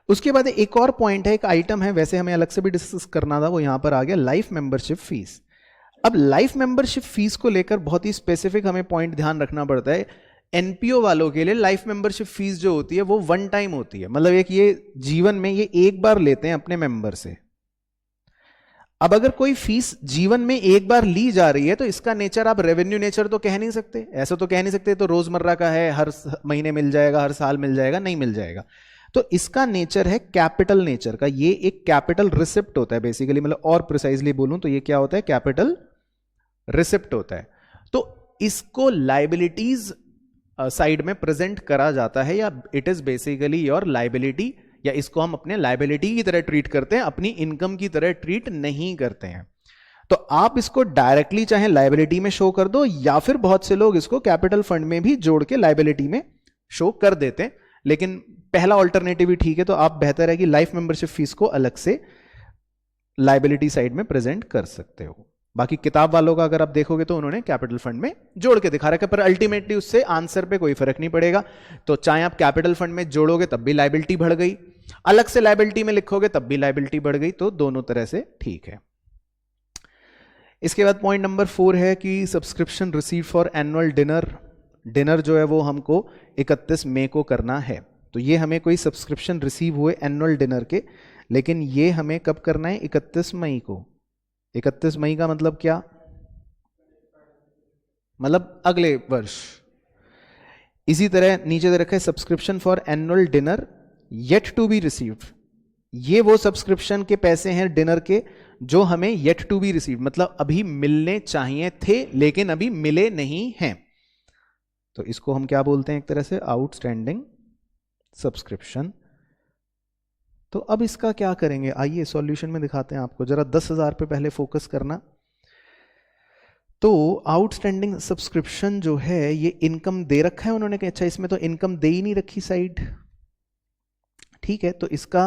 उसके बाद एक और पॉइंट है, एक आइटम है, वैसे हमें अलग से भी डिस्कस करना था, वो यहां पर आ गया, लाइफ मेंबरशिप फीस। अब लाइफ मेंबरशिप फीस को लेकर बहुत ही स्पेसिफिक हमें पॉइंट ध्यान रखना पड़ता है। एनपीओ वालों के लिए लाइफ मेंबरशिप फीस जो होती है वो 1 टाइम होती है, मतलब एक ये जीवन में ये एक बार लेते हैं अपने मेंबर से। अब अगर कोई फीस जीवन में एक बार ली जा रही है तो इसका नेचर आप रेवेन्यू नेचर तो कह नहीं सकते, ऐसा तो कह नहीं सकते तो रोजमर्रा का है, हर महीने मिल जाएगा, हर साल मिल जाएगा, नहीं मिल जाएगा। तो इसका नेचर है कैपिटल नेचर का, ये एक कैपिटल रिसिप्ट होता है बेसिकली, मतलब और प्रिसाइजली बोलूं तो ये क्या होता है? कैपिटल रिसिप्ट होता है। तो इसको लाइबिलिटीज साइड में प्रेजेंट करा जाता है, या it is basically your liability, या इसको हम अपने लाइबिलिटी की तरह ट्रीट करते हैं, अपनी इनकम की तरह ट्रीट नहीं करते हैं। तो आप इसको डायरेक्टली चाहे लाइबिलिटी में शो कर दो, या फिर बहुत से लोग इसको कैपिटल फंड में भी जोड़ के लाइबिलिटी में शो कर देते हैं, लेकिन पहला ऑल्टरनेटिव ही ठीक है। तो आप बेहतर है कि लाइफ मेंबरशिप फीस को अलग से लाइबिलिटी साइड में प्रेजेंट कर सकते हो, बाकी किताब वालों का अगर आप देखोगे तो उन्होंने कैपिटल फंड में जोड़ के दिखा रखा है, पर अल्टीमेटली उससे आंसर पे कोई फर्क नहीं पड़ेगा। तो चाहे आप कैपिटल फंड में जोड़ोगे तब भी लायबिलिटी बढ़ गई, अलग से लायबिलिटी में लिखोगे तब भी लायबिलिटी बढ़ गई, तो दोनों तरह से ठीक है। इसके बाद पॉइंट नंबर 4 है कि subscription receive for annual dinner. Dinner जो है वो हमको 31 मई को करना है, तो ये हमें कोई सब्सक्रिप्शन रिसीव हुए एनुअल डिनर के, लेकिन ये हमें कब करना है? 31 मई को। 31 मई का मतलब क्या? मतलब अगले वर्ष। इसी तरह नीचे दे रखा है subscription for annual dinner yet to be received. ये वो सब्सक्रिप्शन के पैसे हैं डिनर के जो हमें येट टू बी रिसीव, मतलब अभी मिलने चाहिए थे लेकिन अभी मिले नहीं हैं, तो इसको हम क्या बोलते हैं? एक तरह से आउटस्टैंडिंग सब्सक्रिप्शन। तो अब इसका क्या करेंगे? आइए सॉल्यूशन में दिखाते हैं आपको, जरा 10,000 पे पहले फोकस करना। तो आउटस्टैंडिंग सब्सक्रिप्शन जो है ये इनकम दे रखा है उन्होंने, कि अच्छा इसमें तो इनकम दे ही नहीं रखी साइड, ठीक है, तो इसका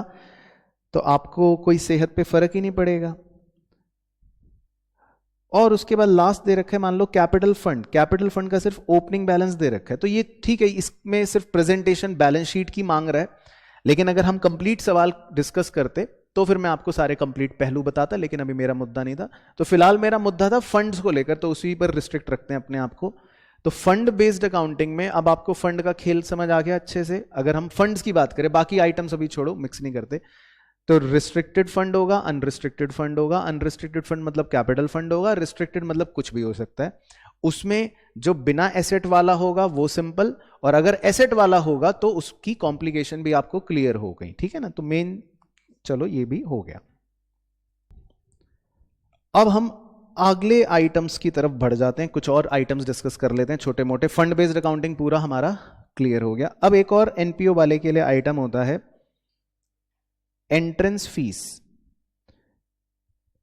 तो आपको कोई सेहत पे फर्क ही नहीं पड़ेगा। और उसके बाद लास्ट दे रखा है मान लो कैपिटल फंड, कैपिटल फंड का सिर्फ ओपनिंग बैलेंस दे रखा है, तो ये ठीक है, इसमें सिर्फ प्रेजेंटेशन बैलेंस शीट की मांग रहा है, लेकिन अगर हम कंप्लीट सवाल डिस्कस करते तो फिर मैं आपको सारे कंप्लीट पहलू बताता, लेकिन अभी मेरा मुद्दा नहीं था। तो फिलहाल मेरा मुद्दा था फंड्स को लेकर, तो उसी पर रिस्ट्रिक्ट रखते हैं अपने आप को। तो फंड बेस्ड अकाउंटिंग में अब आपको फंड का खेल समझ आ गया अच्छे से। अगर हम फंड्स की बात करें, बाकी आइटम्स अभी छोड़ो, मिक्स नहीं करते, तो रिस्ट्रिक्टेड फंड होगा, अनरिस्ट्रिक्टेड फंड होगा। अनरिस्ट्रिक्टेड फंड मतलब कैपिटल फंड होगा, रिस्ट्रिक्टेड मतलब कुछ भी हो सकता है। उसमें जो बिना एसेट वाला होगा वो सिंपल, और अगर एसेट वाला होगा तो उसकी कॉम्प्लिकेशन भी आपको क्लियर हो गई, ठीक है ना। तो मेन चलो ये भी हो गया। अब हम अगले आइटम्स की तरफ बढ़ जाते हैं, कुछ और आइटम्स डिस्कस कर लेते हैं छोटे मोटे। फंड बेस्ड अकाउंटिंग पूरा हमारा क्लियर हो गया। अब एक और एनपीओ वाले के लिए आइटम होता है एंट्रेंस फीस।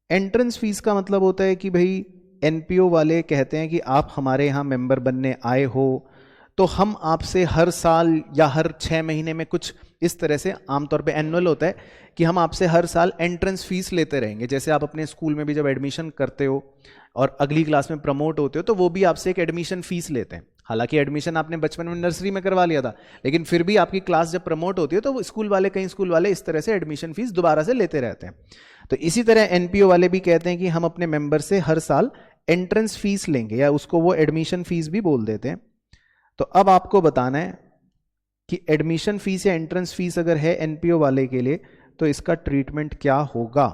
एंट्रेंस फीस का मतलब होता है कि भाई एनपीओ वाले कहते हैं कि आप हमारे यहां मेंबर बनने आए हो, तो हम आपसे हर साल या हर 6 महीने में, कुछ इस तरह से, आमतौर पे एनुअल होता है कि हम आपसे हर साल एंट्रेंस फीस लेते रहेंगे। जैसे आप अपने स्कूल में भी जब एडमिशन करते हो और अगली क्लास में प्रमोट होते हो, तो वो भी आपसे एक एडमिशन फीस लेते हैं। हालांकि एडमिशन आपने बचपन में नर्सरी में करवा लिया था, लेकिन फिर भी आपकी क्लास जब प्रमोट होती है तो स्कूल वाले, कई स्कूल वाले इस तरह से एडमिशन फीस दोबारा से लेते रहते हैं। तो इसी तरह एनपीओ वाले भी कहते हैं कि हम अपने मेंबर से हर साल एंट्रेंस फीस लेंगे, या उसको वो एडमिशन फीस भी बोल देते हैं। तो अब आपको बताना है कि एडमिशन फीस या एंट्रेंस फीस अगर है एनपीओ वाले के लिए, तो इसका ट्रीटमेंट क्या होगा?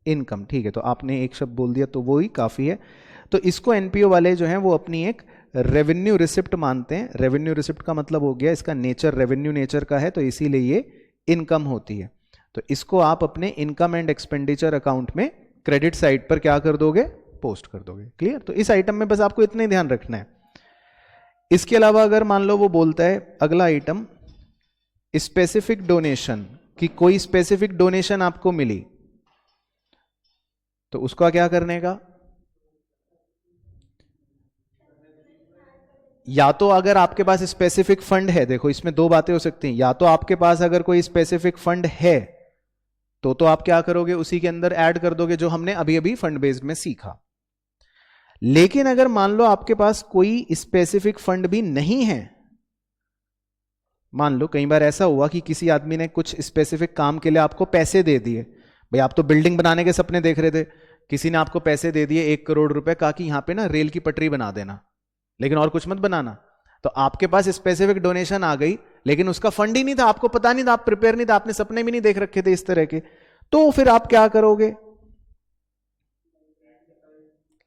इनकम, ठीक है, तो आपने एक शब्द बोल दिया तो वो ही काफी है। तो इसको एनपीओ वाले जो हैं वो अपनी एक रेवेन्यू रिसिप्ट मानते हैं। रेवेन्यू रिसिप्ट का मतलब हो गया, इसका नेचर रेवेन्यू नेचर का है, तो इसीलिए ये इनकम होती है। तो इसको आप अपने इनकम एंड एक्सपेंडिचर अकाउंट में क्रेडिट साइड पर क्या कर दोगे? पोस्ट कर दोगे। क्लियर? तो इस आइटम में बस आपको इतना ही ध्यान रखना है। इसके अलावा अगर मान लो वो बोलता है अगला आइटम स्पेसिफिक डोनेशन, कि कोई स्पेसिफिक डोनेशन आपको मिली, तो उसका क्या करने का? या तो अगर आपके पास स्पेसिफिक फंड है, देखो इसमें दो बातें हो सकती हैं, या तो आपके पास अगर कोई स्पेसिफिक फंड है तो आप क्या करोगे? उसी के अंदर ऐड कर दोगे, जो हमने अभी अभी फंड बेस्ड में सीखा। लेकिन अगर मान लो आपके पास कोई स्पेसिफिक फंड भी नहीं है, मान लो कई बार ऐसा हुआ कि किसी आदमी ने कुछ स्पेसिफिक काम के लिए आपको पैसे दे दिए, भाई आप तो बिल्डिंग बनाने के सपने देख रहे थे, किसी ने आपको पैसे दे दिए 1 करोड़ रुपए, कहा कि यहां पे ना रेल की पटरी बना देना, लेकिन और कुछ मत बनाना। तो आपके पास स्पेसिफिक डोनेशन आ गई, लेकिन उसका फंड ही नहीं था, आपको पता नहीं था, आप प्रिपेयर नहीं था, आपने सपने भी नहीं देख रखे थे इस तरह के, तो फिर आप क्या करोगे?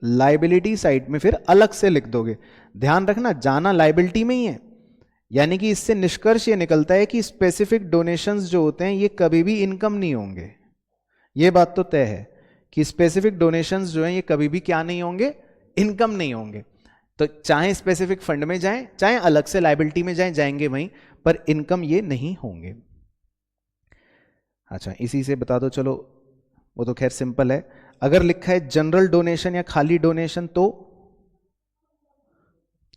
लाइबिलिटी साइड में फिर अलग से लिख दोगे। ध्यान रखना, जाना लाइबिलिटी में ही है। यानी कि इससे निष्कर्ष ये निकलता है कि स्पेसिफिक डोनेशंस जो होते हैं ये कभी भी इनकम नहीं होंगे। ये बात तो तय है कि स्पेसिफिक डोनेशंस जो हैं ये कभी भी क्या नहीं होंगे? इनकम नहीं होंगे। तो चाहे स्पेसिफिक फंड में जाएं, चाहे अलग से लाइबिलिटी में जाएंगे वहीं, पर इनकम ये नहीं होंगे। अच्छा, इसी से बता दो, चलो वो तो खैर सिंपल है। अगर लिखा है जनरल डोनेशन या खाली डोनेशन तो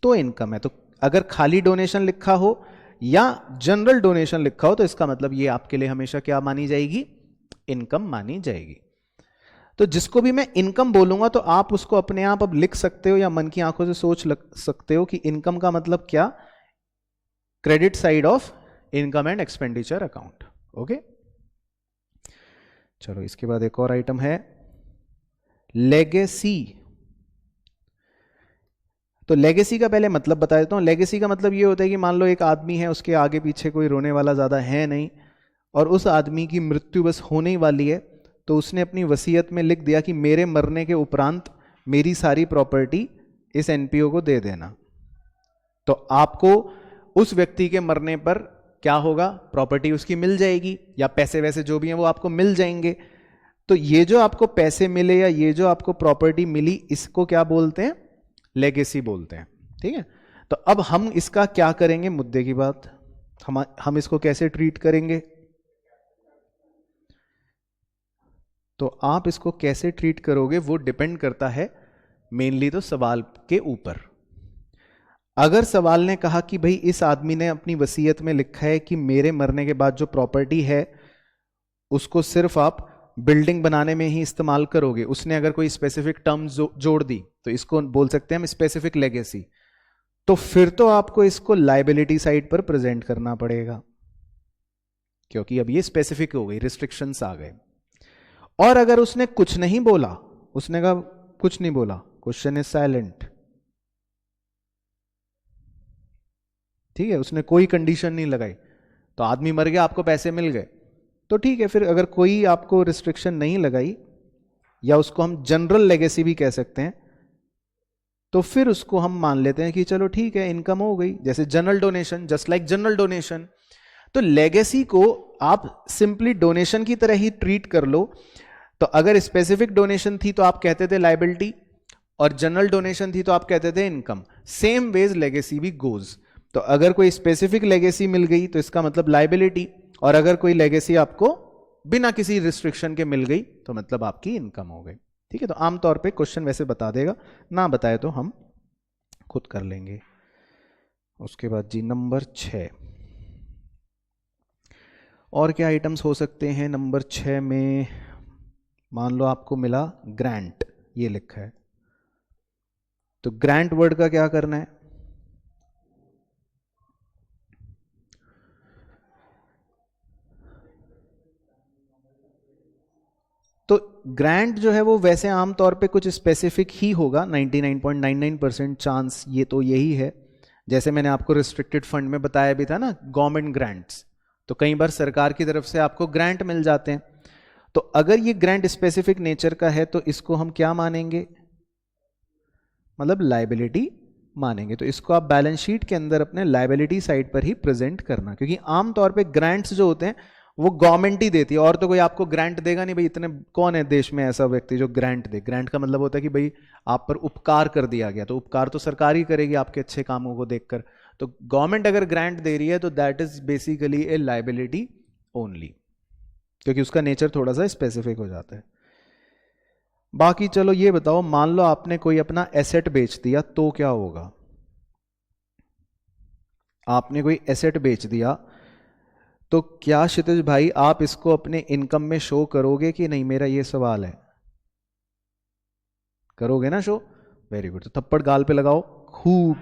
इनकम है। तो अगर खाली डोनेशन लिखा हो या जनरल डोनेशन लिखा हो, तो इसका मतलब ये आपके लिए हमेशा क्या मानी जाएगी? इनकम मानी जाएगी। तो तो जिसको भी मैं इनकम बोलूंगा तो आप उसको अपने आप अब लिख सकते हो या मन की आंखों से सोच सकते हो कि इनकम का मतलब क्या, credit side of income and expenditure account. Okay, चलो इसके बाद एक और आइटम है लेगेसी। तो लेगेसी का पहले मतलब बता देता हूं। लेगेसी का मतलब ये होता है कि मान लो एक आदमी है, उसके आगे पीछे कोई रोने वाला ज्यादा है नहीं, और उस आदमी की मृत्यु बस होने ही वाली है, तो उसने अपनी वसीयत में लिख दिया कि मेरे मरने के उपरांत मेरी सारी प्रॉपर्टी इस एनपीओ को दे देना। तो आपको उस व्यक्ति के मरने पर क्या होगा, प्रॉपर्टी उसकी मिल जाएगी, या पैसे वैसे जो भी हैं वो आपको मिल जाएंगे। तो ये जो आपको पैसे मिले या ये जो आपको प्रॉपर्टी मिली, इसको क्या बोलते हैं, लेगेसी बोलते हैं। ठीक है, तो अब हम इसका क्या करेंगे, मुद्दे की बात, हम इसको कैसे ट्रीट करेंगे। तो आप इसको कैसे ट्रीट करोगे वो डिपेंड करता है मेनली तो सवाल के ऊपर। अगर सवाल ने कहा कि भाई इस आदमी ने अपनी वसीयत में लिखा है कि मेरे मरने के बाद जो प्रॉपर्टी है उसको सिर्फ आप बिल्डिंग बनाने में ही इस्तेमाल करोगे, उसने अगर कोई स्पेसिफिक टर्म्स जोड़ दी तो इसको बोल सकते हैं हम स्पेसिफिक लेगेसी। तो फिर तो आपको इसको लायबिलिटी साइड पर प्रेजेंट करना पड़ेगा, क्योंकि अब ये स्पेसिफिक हो गई, रिस्ट्रिक्शंस आ गए। और अगर उसने कुछ नहीं बोला, उसने कहा कुछ नहीं बोला, क्वेश्चन इज साइलेंट, ठीक है, उसने कोई कंडीशन नहीं लगाई, तो आदमी मर गया, आपको पैसे मिल गए, तो ठीक है। फिर अगर कोई आपको रिस्ट्रिक्शन नहीं लगाई, या उसको हम जनरल लेगेसी भी कह सकते हैं, तो फिर उसको हम मान लेते हैं कि चलो ठीक है, इनकम हो गई, जैसे general donation, just like general donation. तो लेगेसी को आप सिंपली डोनेशन की तरह ही ट्रीट कर लो। तो अगर स्पेसिफिक डोनेशन थी तो आप कहते थे लायबिलिटी, और जनरल डोनेशन थी तो आप कहते थे इनकम। सेम वेज लेगेसी भी गोज। तो अगर कोई स्पेसिफिक लेगेसी मिल गई तो इसका मतलब लायबिलिटी, और अगर कोई लेगेसी आपको बिना किसी रिस्ट्रिक्शन के मिल गई तो मतलब आपकी इनकम हो गई। ठीक है, तो आमतौर पे क्वेश्चन वैसे बता देगा, ना बताए तो हम खुद कर लेंगे। उसके बाद जी नंबर 6, और क्या आइटम्स हो सकते हैं नंबर 6 में। मान लो आपको मिला ग्रांट, ये लिखा है, तो ग्रांट वर्ड का क्या करना है। तो ग्रांट जो है वो वैसे आमतौर पे कुछ स्पेसिफिक ही होगा, 99.99% चांस ये तो यही है। जैसे मैंने आपको रिस्ट्रिक्टेड फंड में बताया भी था ना, गवर्नमेंट ग्रांट्स, तो कई बार सरकार की तरफ से आपको ग्रांट मिल जाते हैं। तो अगर ये ग्रांट स्पेसिफिक नेचर का है तो इसको हम क्या मानेंगे, मतलब लायबिलिटी मानेंगे। तो इसको आप बैलेंस शीट के अंदर अपने लायबिलिटी साइड पर ही प्रेजेंट करना, क्योंकि आमतौर पे ग्रांट्स जो होते हैं वो गवर्नमेंट ही देती है, और तो कोई आपको ग्रांट देगा नहीं भाई। इतने कौन है देश में ऐसा व्यक्ति जो ग्रांट दे। ग्रांट का मतलब होता है कि भाई आप पर उपकार कर दिया गया, तो उपकार तो सरकार ही करेगी आपके अच्छे कामों को देखकर। तो गवर्नमेंट अगर ग्रांट दे रही है तो that is basically A liability only, क्योंकि उसका नेचर थोड़ा सा स्पेसिफिक हो जाता है। बाकी चलो ये बताओ, मान लो आपने कोई अपना एसेट बेच दिया तो क्या होगा। आपने कोई एसेट बेच दिया तो क्या क्षितिज भाई आप इसको अपने इनकम में शो करोगे कि नहीं, मेरा ये सवाल है। करोगे ना शो, वेरी गुड। तो थप्पड़ गाल पे लगाओ खूब।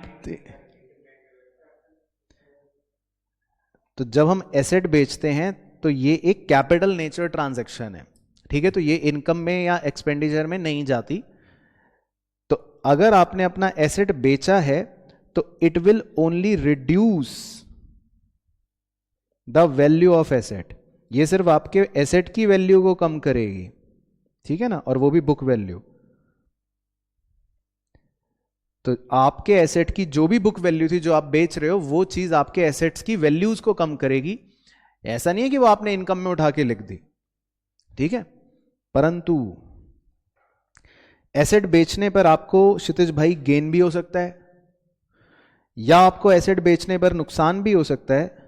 तो जब हम एसेट बेचते हैं तो ये एक कैपिटल नेचर ट्रांजैक्शन है, ठीक है, तो ये इनकम में या एक्सपेंडिचर में नहीं जाती। तो अगर आपने अपना एसेट बेचा है तो it will only reduce the value of asset, ये सिर्फ आपके एसेट की वैल्यू को कम करेगी, ठीक है ना, और वो भी बुक वैल्यू। तो आपके एसेट की जो भी बुक वैल्यू थी जो आप बेच रहे हो, वो चीज आपके एसेट्स की वैल्यूज को कम करेगी। ऐसा नहीं है कि वो आपने इनकम में उठा के लिख दी, ठीक है। परंतु एसेट बेचने पर आपको क्षितिज भाई गेन भी हो सकता है, या आपको एसेट बेचने पर नुकसान भी हो सकता है।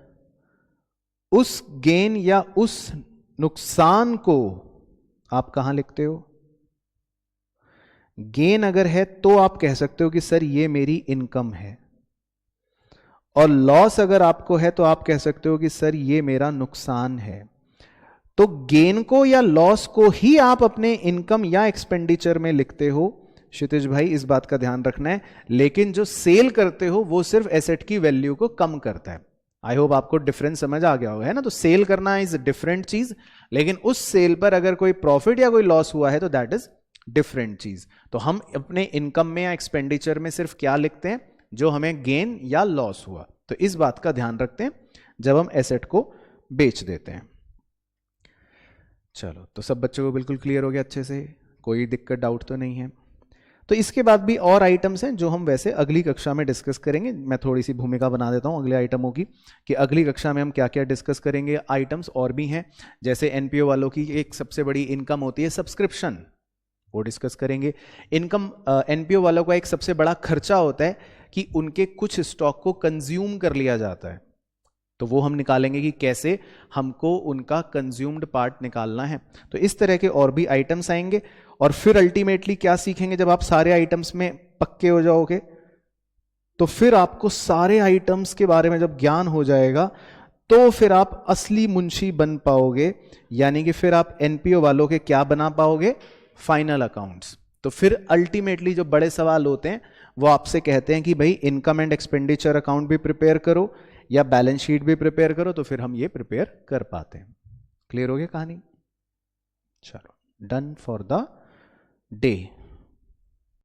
उस गेन या उस नुकसान को आप कहां लिखते हो। गेन अगर है तो आप कह सकते हो कि सर ये मेरी इनकम है, और लॉस अगर आपको है तो आप कह सकते हो कि सर ये मेरा नुकसान है। तो गेन को या लॉस को ही आप अपने इनकम या एक्सपेंडिचर में लिखते हो क्षितिज भाई, इस बात का ध्यान रखना है। लेकिन जो सेल करते हो वो सिर्फ एसेट की वैल्यू को कम करता है। आई होप आपको डिफरेंस समझ आ गया होगा, है ना। तो सेल करना इज डिफरेंट चीज, लेकिन उस सेल पर अगर कोई प्रॉफिट या कोई लॉस हुआ है तो दैट इज डिफरेंट चीज। तो हम अपने इनकम में या एक्सपेंडिचर में सिर्फ क्या लिखते हैं, जो हमें गेन या लॉस हुआ। तो इस बात का ध्यान रखते हैं जब हम एसेट को बेच देते हैं। चलो, तो सब बच्चों को बिल्कुल क्लियर हो गया अच्छे से, कोई दिक्कत डाउट तो नहीं है। तो इसके बाद भी और आइटम्स हैं जो हम वैसे अगली कक्षा में डिस्कस करेंगे। मैं थोड़ी सी भूमिका बना देता हूं अगले आइटमों की, कि अगली कक्षा में हम क्या क्या डिस्कस करेंगे। आइटम्स और भी हैं, जैसे एनपीओ वालों की एक सबसे बड़ी इनकम होती है सब्सक्रिप्शन, वो डिस्कस करेंगे। इनकम एनपीओ वालों का एक सबसे बड़ा खर्चा होता है कि उनके कुछ स्टॉक को कंज्यूम कर लिया जाता है, तो वो हम निकालेंगे कि कैसे हमको उनका कंज्यूम्ड पार्ट निकालना है। तो इस तरह के और भी आइटम्स आएंगे। और फिर अल्टीमेटली क्या सीखेंगे, जब आप सारे आइटम्स में पक्के हो जाओगे तो फिर आपको सारे आइटम्स के बारे में जब ज्ञान हो जाएगा तो फिर आप असली मुंशी बन पाओगे, यानी कि फिर आप एनपीओ वालों के क्या बना पाओगे, फाइनल अकाउंट्स। तो फिर अल्टीमेटली जो बड़े सवाल होते हैं वो आपसे कहते हैं कि भाई इनकम एंड एक्सपेंडिचर अकाउंट भी प्रिपेयर करो या बैलेंस शीट भी प्रिपेयर करो, तो फिर हम ये प्रिपेयर कर पाते हैं। क्लियर हो गया कहानी? चलो, डन फॉर द डे।